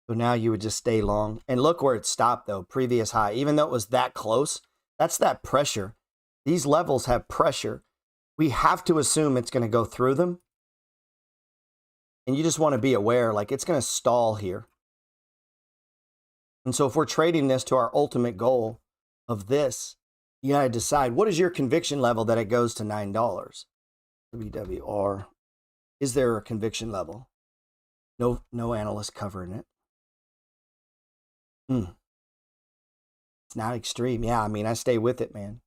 So now you would just stay long. And look where it stopped, though, previous high. Even though it was that close, that's that pressure. These levels have pressure. We have to assume it's going to go through them. And you just want to be aware, like it's going to stall here. And so if we're trading this to our ultimate goal of this, you got to decide, what is your conviction level that it goes to $9? WWR. Is there a conviction level? No analyst covering it. It's not extreme. Yeah, I mean, I stay with it, man.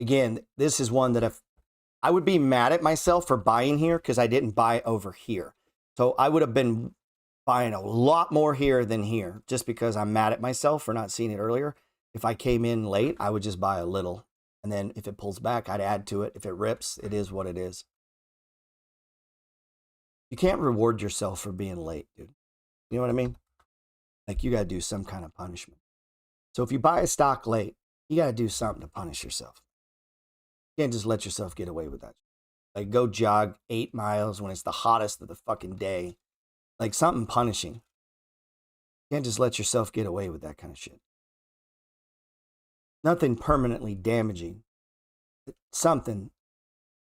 Again, this is one that if I would be mad at myself for buying here because I didn't buy over here. So I would have been buying a lot more here than here just because I'm mad at myself for not seeing it earlier. If I came in late, I would just buy a little. And then if it pulls back, I'd add to it. If it rips, it is what it is. You can't reward yourself for being late, dude. You know what I mean? Like you got to do some kind of punishment. So if you buy a stock late, you got to do something to punish yourself. You can't just let yourself get away with that. Like go jog 8 miles when it's the hottest of the fucking day. Like something punishing. You can't just let yourself get away with that kind of shit. Nothing permanently damaging. Something.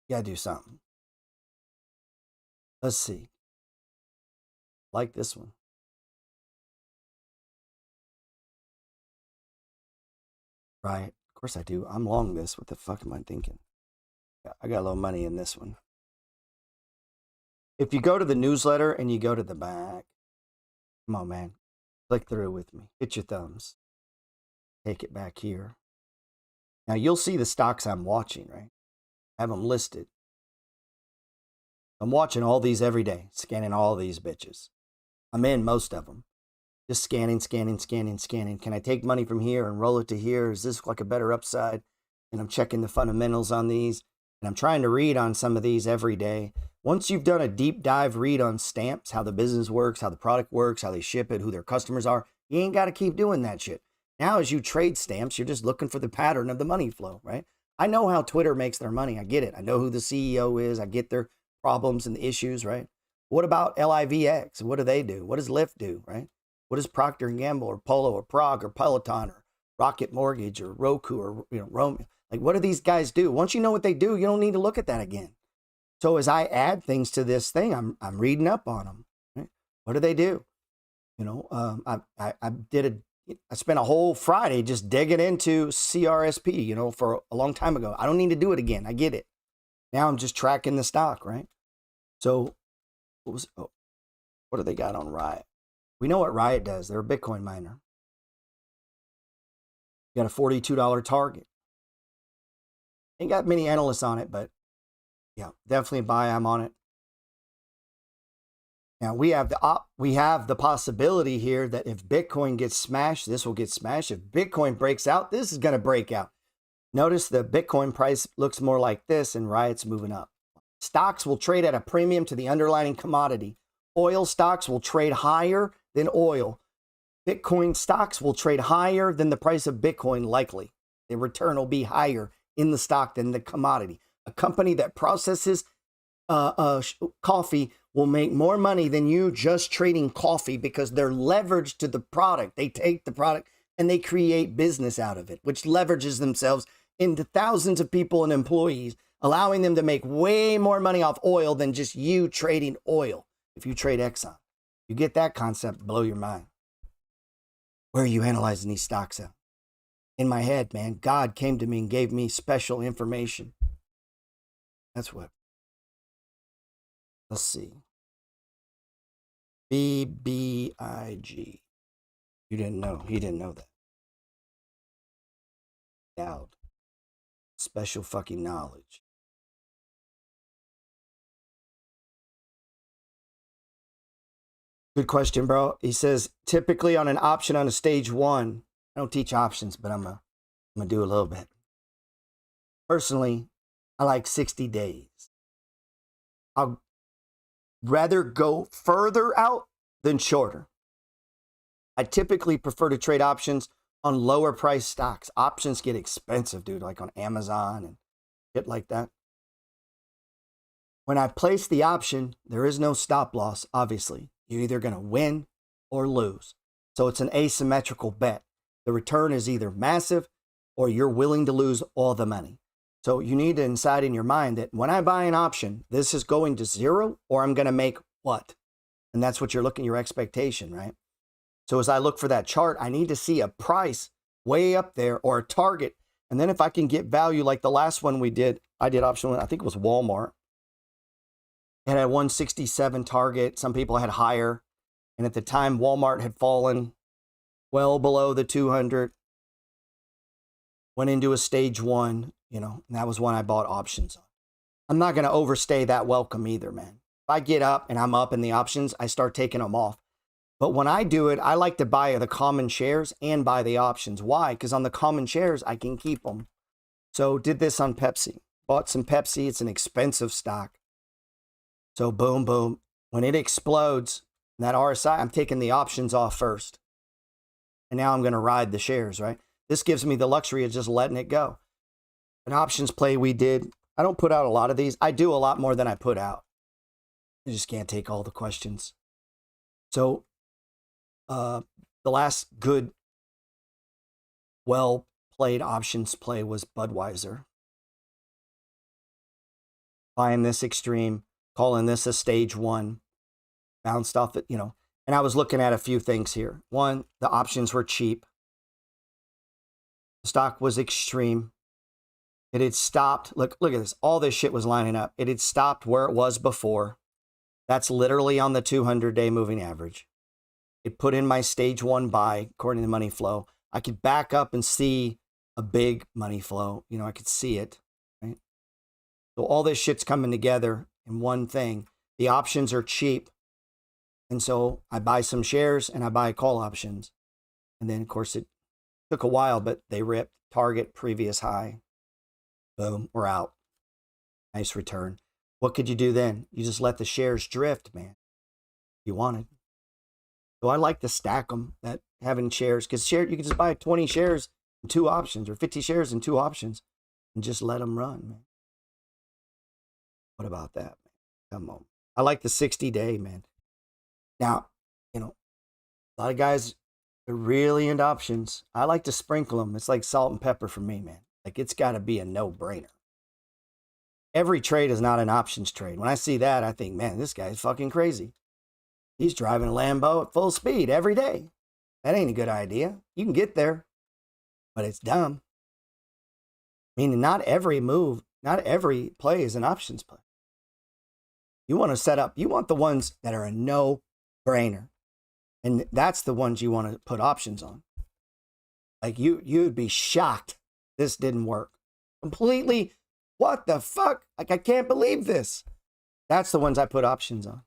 You got to do something. Let's see. Like this one. Right. Of course I do. I'm long this. What the fuck am I thinking? Yeah, I got a little money in this one. If you go to the newsletter and you go to the back, come on, man. Click through with me. Hit your thumbs. Take it back here. Now you'll see the stocks I'm watching, right? I have them listed. I'm watching all these every day, scanning all these bitches. I'm in most of them. Just scanning. Can I take money from here and roll it to here? Is this like a better upside? And I'm checking the fundamentals on these. And I'm trying to read on some of these every day. Once you've done a deep dive read on stamps, how the business works, how the product works, how they ship it, who their customers are, you ain't got to keep doing that shit. Now, as you trade stamps, you're just looking for the pattern of the money flow, right? I know how Twitter makes their money. I get it. I know who the CEO is. I get their problems and the issues, right? What about LIVX? What do they do? What does Lyft do, right? What does Procter & Gamble or Polo or Prague or Peloton or Rocket Mortgage or Roku or Rome? Like, what do these guys do? Once you know what they do, you don't need to look at that again. So as I add things to this thing, I'm reading up on them. Right? What do they do? I spent a whole Friday just digging into CRSP, for a long time ago. I don't need to do it again. I get it. Now I'm just tracking the stock, right? So what do they got on Riot? We know what Riot does. They're a Bitcoin miner. You got a $42 target. Ain't got many analysts on it, but yeah, definitely buy. I'm on it. Now we have the possibility here that if Bitcoin gets smashed, this will get smashed. If Bitcoin breaks out, this is going to break out. Notice the Bitcoin price looks more like this and Riot's moving up. Stocks will trade at a premium to the underlying commodity. Oil stocks will trade higher than oil. Bitcoin stocks will trade higher than the price of Bitcoin likely. The return will be higher in the stock than the commodity. A company that processes coffee will make more money than you just trading coffee because they're leveraged to the product. They take the product and they create business out of it, which leverages themselves into thousands of people and employees, allowing them to make way more money off oil than just you trading oil. If you trade Exxon, you get that concept, blow your mind. Where are you analyzing these stocks at? In my head, man, God came to me and gave me special information. That's what. Let's see. BBIG. You didn't know. He didn't know that. Dowd. Special fucking knowledge. Good question, bro. He says, typically on an option on a stage one, I don't teach options, but I'm gonna do a little bit. Personally, I like 60 days. I'll rather go further out than shorter. I typically prefer to trade options on lower price stocks. Options get expensive, dude, like on Amazon and shit like that. When I place the option, there is no stop loss, obviously. You're either going to win or lose. So it's an asymmetrical bet. The return is either massive or you're willing to lose all the money. So you need to decide in your mind that when I buy an option, this is going to zero or I'm going to make what? And that's what you're looking, your expectation, right? So as I look for that chart, I need to see a price way up there or a target. And then if I can get value like the last one we did, I did option one, I think it was Walmart. It had a 167 target. Some people had higher. And at the time, Walmart had fallen well below the 200. Went into a stage one, and that was when I bought options on. I'm not going to overstay that welcome either, man. If I get up and I'm up in the options, I start taking them off. But when I do it, I like to buy the common shares and buy the options. Why? Because on the common shares, I can keep them. So did this on Pepsi. Bought some Pepsi. It's an expensive stock. So boom, boom. When it explodes, that RSI, I'm taking the options off first. And now I'm going to ride the shares, right? This gives me the luxury of just letting it go. An options play we did. I don't put out a lot of these. I do a lot more than I put out. You just can't take all the questions. So the last good, well-played options play was Budweiser. Buying this extreme, calling this a stage one, bounced off it, and I was looking at a few things here. One, the options were cheap. The stock was extreme. It had stopped. Look at this. All this shit was lining up. It had stopped where it was before. That's literally on the 200-day moving average. It put in my stage one buy, according to money flow. I could back up and see a big money flow. I could see it, right? So all this shit's coming together in one thing. The options are cheap. And so I buy some shares and I buy call options. And then, of course, it took a while, but they ripped. Target, previous high. Boom, we're out. Nice return. What could you do then? You just let the shares drift, man. You wanted. So I like to stack them, that having shares, because you can just buy 20 shares and 2 options or 50 shares and 2 options and just let them run, man. What about that, man? Come on. I like the 60-day, man. Now, a lot of guys are really into options. I like to sprinkle them. It's like salt and pepper for me, man. Like, it's got to be a no-brainer. Every trade is not an options trade. When I see that, I think, man, this guy's fucking crazy. He's driving a Lambo at full speed every day. That ain't a good idea. You can get there, but it's dumb. Meaning not every move, not every play is an options play. You want to set up, you want the ones that are a no-brainer. And that's the ones you want to put options on. Like you'd be shocked this didn't work. Completely, what the fuck? Like, I can't believe this. That's the ones I put options on.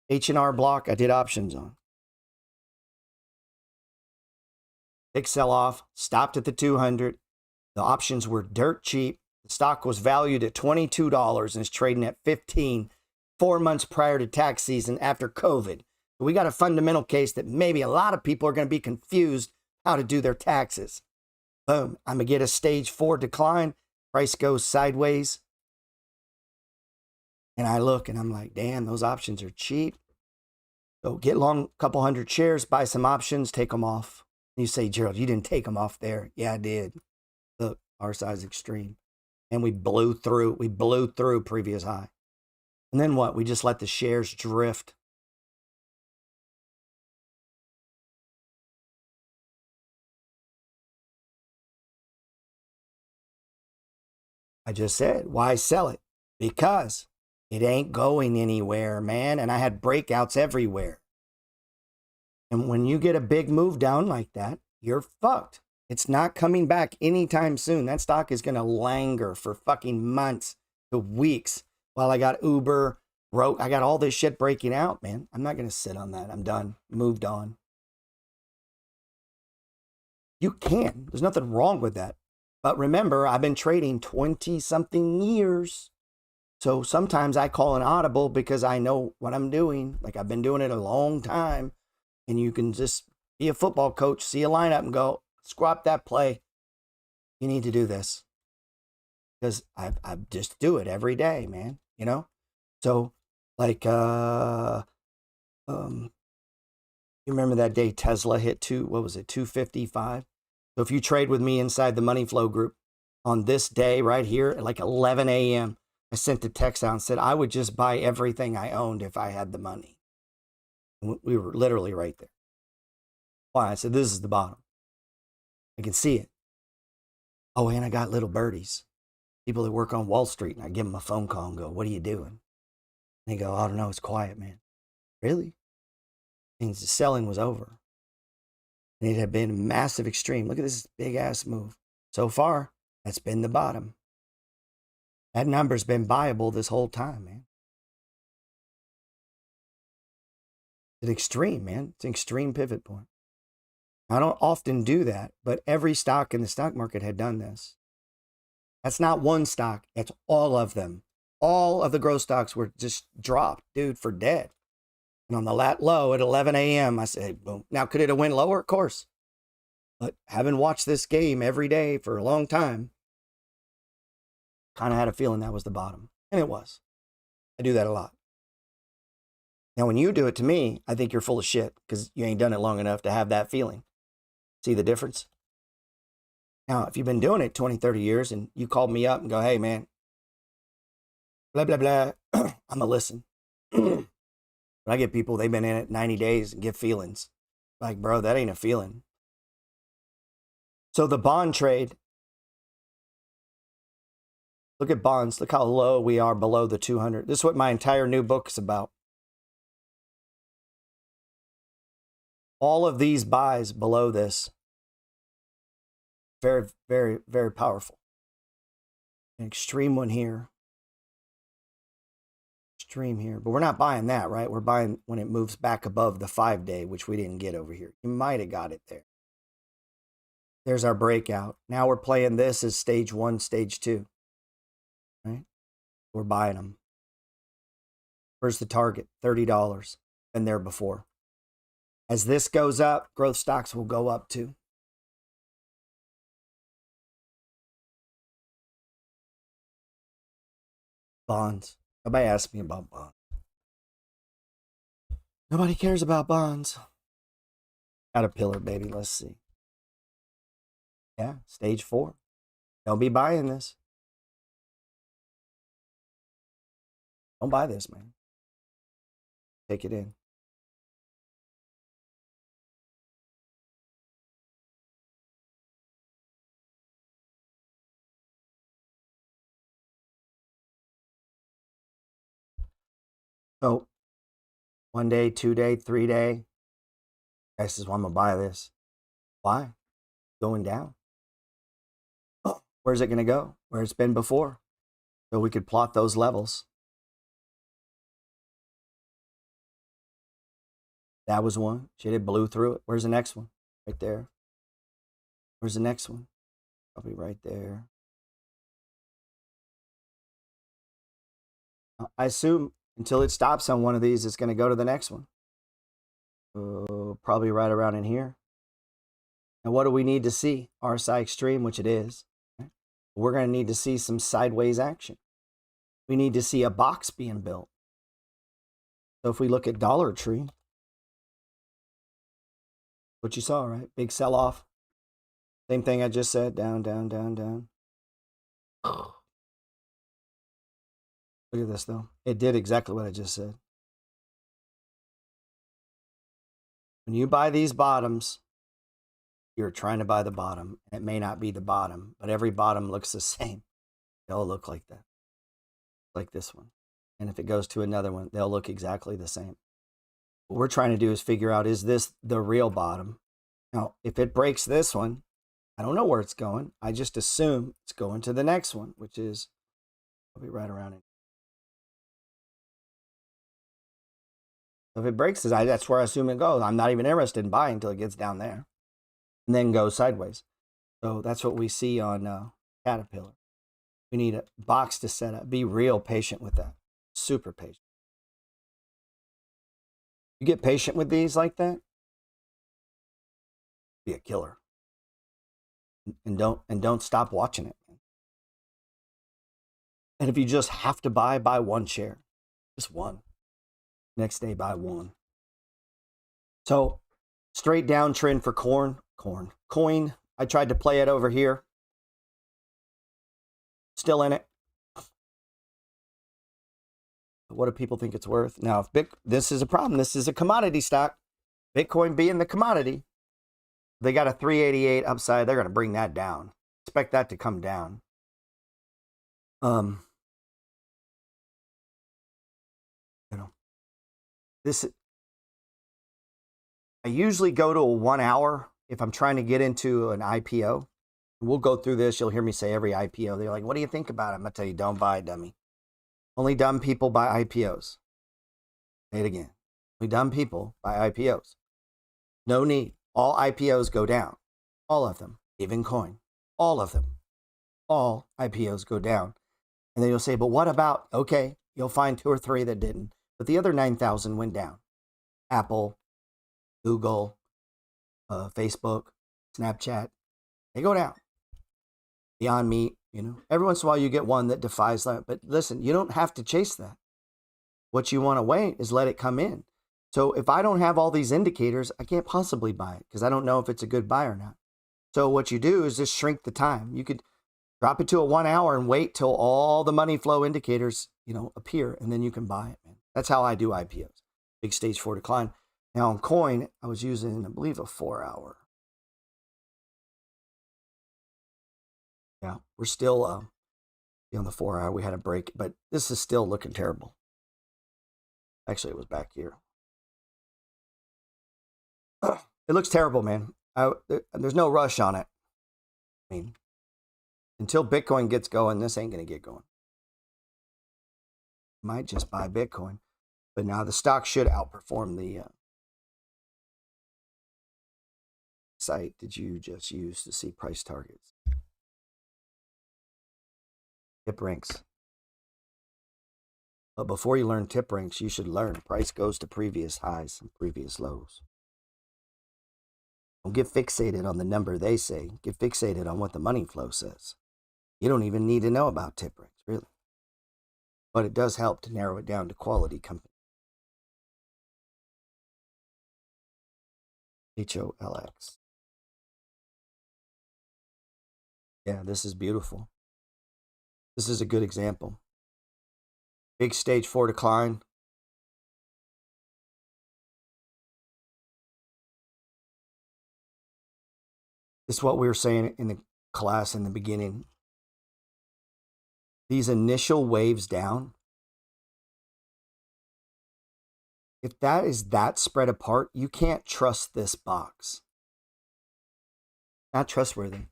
H&R Block, I did options on. Big sell-off, stopped at the 200. The options were dirt cheap. The stock was valued at $22 and is trading at $15, 4 months prior to tax season after COVID. So we got a fundamental case that maybe a lot of people are going to be confused how to do their taxes. Boom, I'm going to get a stage 4 decline. Price goes sideways. And I look and I'm like, damn, those options are cheap. So get long, a couple hundred shares, buy some options, take them off. You say, Gerald, you didn't take them off there. Yeah, I did. Look, our size extreme. And we blew through previous high. And then what? We just let the shares drift. I just said, why sell it? Because it ain't going anywhere, man. And I had breakouts everywhere. And when you get a big move down like that, you're fucked. It's not coming back anytime soon. That stock is going to languor for fucking months to weeks while I got Uber, I got all this shit breaking out, man. I'm not going to sit on that. I'm done. Moved on. You can. There's nothing wrong with that. But remember, I've been trading 20 something years. So sometimes I call an audible because I know what I'm doing. Like I've been doing it a long time. And you can just be a football coach, see a lineup and go, scrap that play. You need to do this. Because I just do it every day, man. You know? So like, you remember that day Tesla hit 255? So if you trade with me inside the Money Flow group on this day right here at like 11 a.m., I sent the text out and said, I would just buy everything I owned if I had the money. We were literally right there. Why? I said, this is the bottom. I can see it. Oh, and I got little birdies, people that work on Wall Street, and I give them a phone call and go, what are you doing? And they go, I don't know, it's quiet, man. Really? Means the selling was over. And it had been a massive extreme. Look at this big ass move. So far, that's been the bottom. That number's been buyable this whole time, man. It's an extreme, man. It's an extreme pivot point. I don't often do that, but every stock in the stock market had done this. That's not one stock. It's all of them. All of the growth stocks were just dropped, dude, for dead. And on the lat low at 11 a.m., I said, boom. Now, could it have went lower? Of course. But having watched this game every day for a long time, kind of had a feeling that was the bottom. And it was. I do that a lot. Now, when you do it to me, I think you're full of shit because you ain't done it long enough to have that feeling. See the difference? Now, if you've been doing it 20, 30 years and you called me up and go, hey, man, blah, blah, blah, I'm going to listen. But I get people, they've been in it 90 days and get feelings. Like, bro, that ain't a feeling. So the bond trade, look at bonds. Look how low we are below the 200. This is what my entire new book is about. All of these buys below this, very, very, very powerful. An extreme one here. Extreme here. But we're not buying that, right? We're buying when it moves back above the 5-day, which we didn't get over here. You might have got it there. There's our breakout. Now we're playing this as stage 1, stage 2. Right? We're buying them. Where's the target? $30. Been there before. As this goes up, growth stocks will go up too. Bonds. Nobody asked me about bonds. Nobody cares about bonds. Caterpillar, baby. Let's see. Yeah, stage 4. Don't be buying this. Don't buy this, man. Take it in. So 1 day, 2 day, 3 day. Guy says, well, I'm going to buy this. Why? Going down. Oh, where's it going to go? Where it's been before. So we could plot those levels. That was one. Shit, it blew through it. Where's the next one? Right there. Where's the next one? Probably right there. I assume until it stops on one of these, it's going to go to the next one. Probably right around in here. And what do we need to see? RSI extreme, which it is. We're going to need to see some sideways action. We need to see a box being built. So if we look at Dollar Tree, what you saw, right? Big sell-off. Same thing I just said. Down, down, down, down. Look at this, though. It did exactly what I just said. When you buy these bottoms, you're trying to buy the bottom. It may not be the bottom, but every bottom looks the same. They all look like that. Like this one. And if it goes to another one, they'll look exactly the same. What we're trying to do is figure out, is this the real bottom? Now, if it breaks this one, I don't know where it's going. I just assume it's going to the next one, which is probably right around it. If it breaks, that's where I assume it goes. I'm not even interested in buying until it gets down there and then goes sideways. So that's what we see on Caterpillar. We need a box to set up. Be real patient with that. Super patient. You get patient with these like that, be a killer. And don't stop watching it. And if you just have to buy one share. Just one. Next day, buy one. So straight downtrend for coin. I tried to play it over here. Still in it. What do people think it's worth? Now, if this is a problem. This is a commodity stock. Bitcoin being the commodity. They got a 388 upside. They're going to bring that down. Expect that to come down. I usually go to a 1 hour if I'm trying to get into an IPO. We'll go through this. You'll hear me say every IPO. They're like, what do you think about it? I'm going to tell you, don't buy it, dummy. Only dumb people buy IPOs. Say it again. Only dumb people buy IPOs. No need. All IPOs go down. All of them. Even coin. All of them. All IPOs go down. And then you'll say, but what about, okay, you'll find 2 or 3 that didn't. But the other 9,000 went down. Apple, Google, Facebook, Snapchat, they go down. Beyond Meat, every once in a while you get one that defies that. But listen, you don't have to chase that. What you want to wait is let it come in. So if I don't have all these indicators, I can't possibly buy it because I don't know if it's a good buy or not. So what you do is just shrink the time. You could drop it to a 1 hour and wait till all the money flow indicators, appear, and then you can buy it, man. That's how I do IPOs. Big stage 4 decline. Now on coin, I was using, I believe, a 4 hour. Yeah, we're still on the 4 hour. We had a break, but this is still looking terrible. Actually, it was back here. It looks terrible, man. There's no rush on it. I mean, until Bitcoin gets going, this ain't going to get going. Might just buy Bitcoin. But now the stock should outperform the site that you just used to see price targets. Tip ranks. But before you learn tip ranks, you should learn price goes to previous highs and previous lows. Don't get fixated on the number they say. Get fixated on what the money flow says. You don't even need to know about tip ranks, really. But it does help to narrow it down to quality company. HOLX. Yeah, this is beautiful. This is a good example. Big stage 4 decline. This is what we were saying in the class in the beginning. These initial waves down, if that is that spread apart, you can't trust this box. Not trustworthy.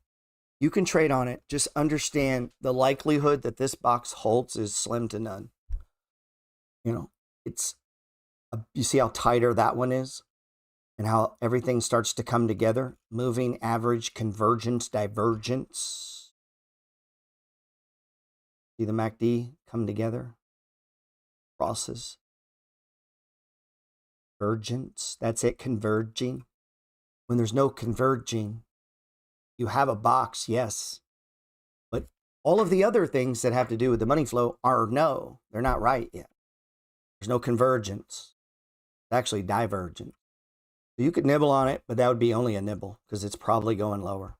You can trade on it. Just understand the likelihood that this box holds is slim to none. You see how tighter that one is and how everything starts to come together. Moving average, convergence, divergence. See the MACD come together? Crosses. Convergence. That's it, converging. When there's no converging, you have a box, yes. But all of the other things that have to do with the money flow they're not right yet. There's no convergence. It's actually divergent. So you could nibble on it, but that would be only a nibble because it's probably going lower.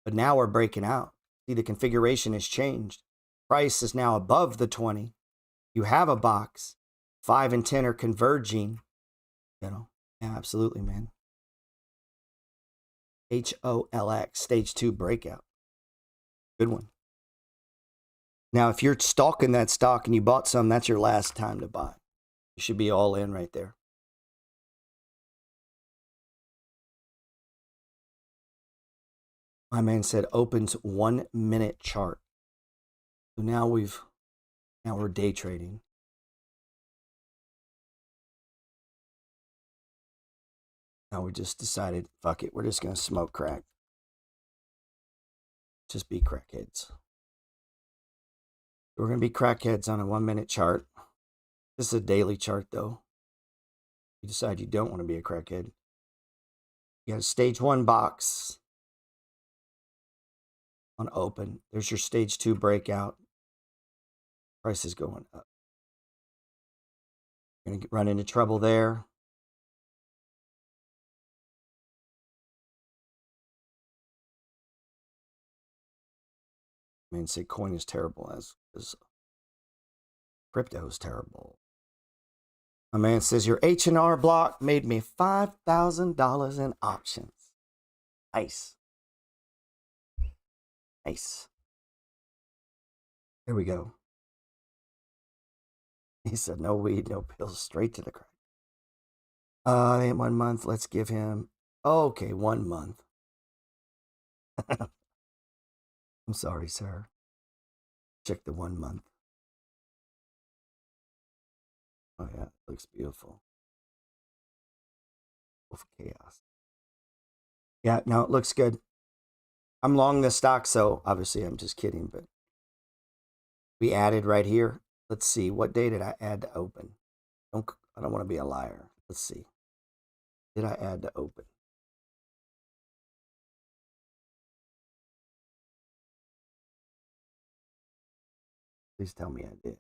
But now we're breaking out. See, the configuration has changed. Price is now above the 20. You have a box. 5 and 10 are converging. Yeah, absolutely, man. HOLX, stage 2 breakout. Good one. Now, if you're stalking that stock and you bought some, that's your last time to buy. You should be all in right there. My man said opens 1 minute chart. So now we're day trading. Now we just decided, fuck it, we're just going to smoke crack. Just be crackheads. We're going to be crackheads on a 1 minute chart. This is a daily chart though. You decide you don't want to be a crackhead. You got a stage 1 box on open. There's your stage 2 breakout. Price is going up. You're going to run into trouble there. I mean, say coin is terrible as crypto is terrible. My man says your H&R block made me $5,000 in options. Nice. Nice. Here we go. He said, no weed, no pills, straight to the crack. In 1 month, let's give him, okay, 1 month. I'm sorry, sir. Check the 1 month. Oh yeah, it looks beautiful. Wolf chaos. Yeah, no, it looks good. I'm long this stock, so obviously I'm just kidding, but we added right here. Let's see, what day did I add to open? I don't want to be a liar. Let's see. Did I add to open? Please tell me I did.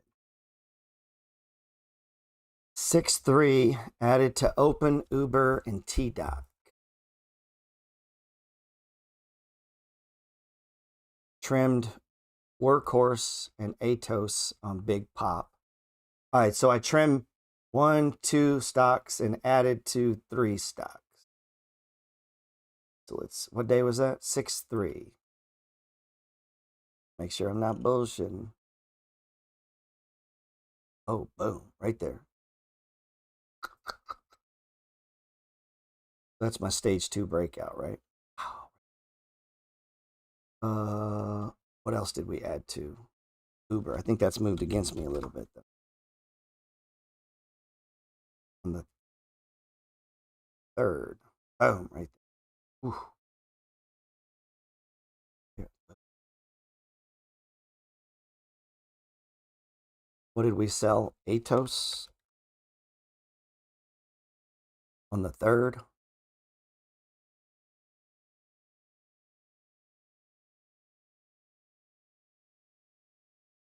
6-3 added to open, Uber, and T-Doc. Trimmed Workhorse and Atos on Big Pop. All right, so I trimmed 1, 2 stocks and added to 3 stocks. So let's, what day was that? 6-3. Make sure I'm not bullshitting. Oh, boom, right there. That's my stage 2 breakout, right? What else did we add to Uber? I think that's moved against me a little bit though. On the 3rd. Boom, right there. Ooh. Here. What did we sell? Atos on the 3rd.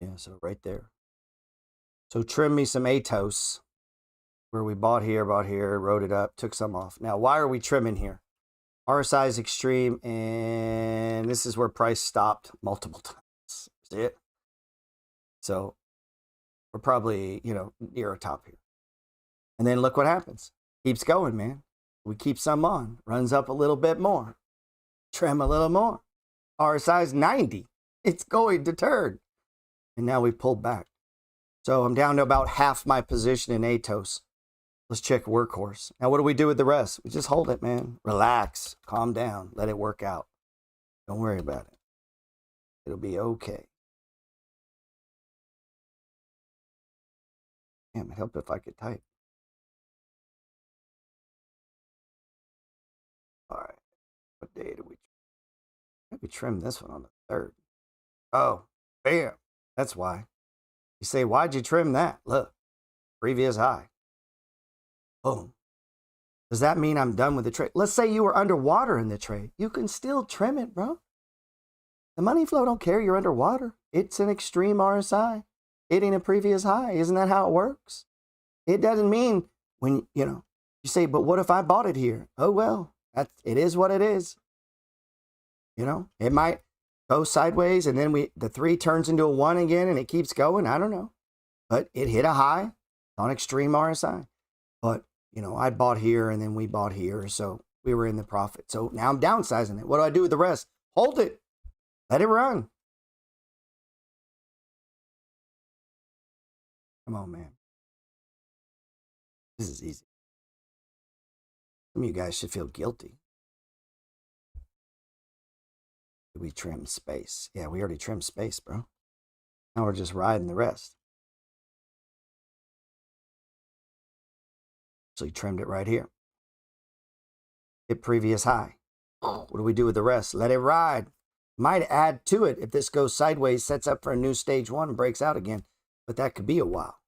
Yeah, so right there. So trim me some Atos where we bought here, wrote it up, took some off. Now, why are we trimming here? RSI is extreme, and this is where price stopped multiple times. See it? So we're probably, near a top here. And then look what happens. Keeps going, man. We keep some on. Runs up a little bit more. Trim a little more. RSI is 90. It's going to turn. And now we pulled back. So I'm down to about half my position in Atos. Let's check Workhorse. Now, what do we do with the rest? We just hold it, man. Relax. Calm down. Let it work out. Don't worry about it. It'll be okay. Damn, it'd help if I could type. All right. What day did we? Maybe trim this one on the 3rd. Oh, bam. That's why. You say, why'd you trim that? Look, previous high. Boom. Does that mean I'm done with the trade? Let's say you were underwater in the trade. You can still trim it, bro. The money flow don't care you're underwater. It's an extreme RSI hitting a previous high. Isn't that how it works? It doesn't mean when, you say, but what if I bought it here? Oh, well, it is what it is. It might go sideways and then the 3 turns into a 1 again and it keeps going. I don't know. But it hit a high on extreme RSI. But, I bought here and then we bought here. So we were in the profit. So now I'm downsizing it. What do I do with the rest? Hold it. Let it run. Come on, man. This is easy. Some of you guys should feel guilty. We trim space. Yeah, we already trimmed space, bro. Now we're just riding the rest. So you trimmed it right here. hit previous high. What do we do with the rest? Let it ride. Might add to it if this goes sideways, sets up for a new stage one, and breaks out again. But that could be a while.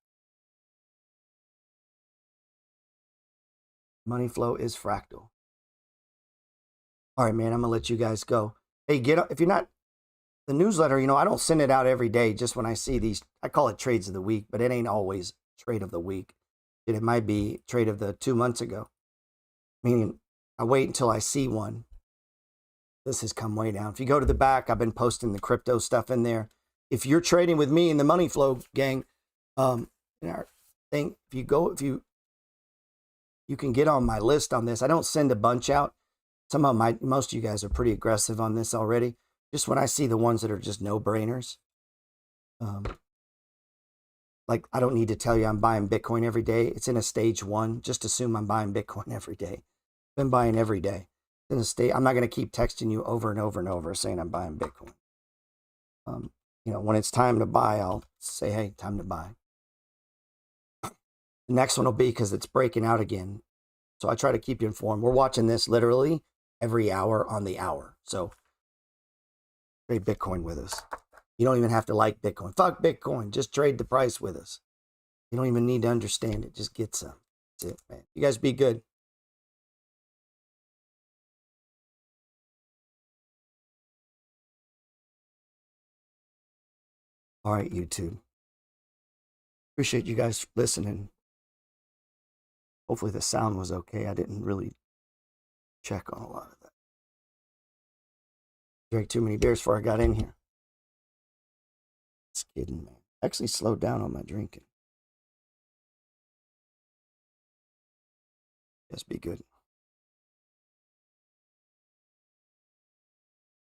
Money flow is fractal. All right, man, I'm going to let you guys go. Hey, if you're not, the newsletter, I don't send it out every day just when I see these. I call it trades of the week, but it ain't always trade of the week. It might be trade of the 2 months ago. Meaning, I wait until I see one. This has come way down. If you go to the back, I've been posting the crypto stuff in there. If you're trading with me in the money flow gang, in our thing, you can get on my list on this. I don't send a bunch out. Most of you guys are pretty aggressive on this already. Just when I see the ones that are just no-brainers. Like, I don't need to tell you I'm buying Bitcoin every day. It's in a stage one. Just assume I'm buying Bitcoin every day. I've been buying every day. In a state, I'm not going to keep texting you over and over and over saying I'm buying Bitcoin. When it's time to buy, I'll say, hey, time to buy. The next one will be because it's breaking out again. So I try to keep you informed. We're watching this literally every hour on the hour. So trade Bitcoin with us. You don't even have to like Bitcoin. Fuck Bitcoin. Just trade the price with us. You don't even need to understand it. Just get some. That's it, man. You guys be good. All right, YouTube. Appreciate you guys listening. Hopefully the sound was okay. I didn't really check on a lot of that. Drank too many beers before I got in here. Just kidding, man. Actually slowed down on my drinking. Just be good.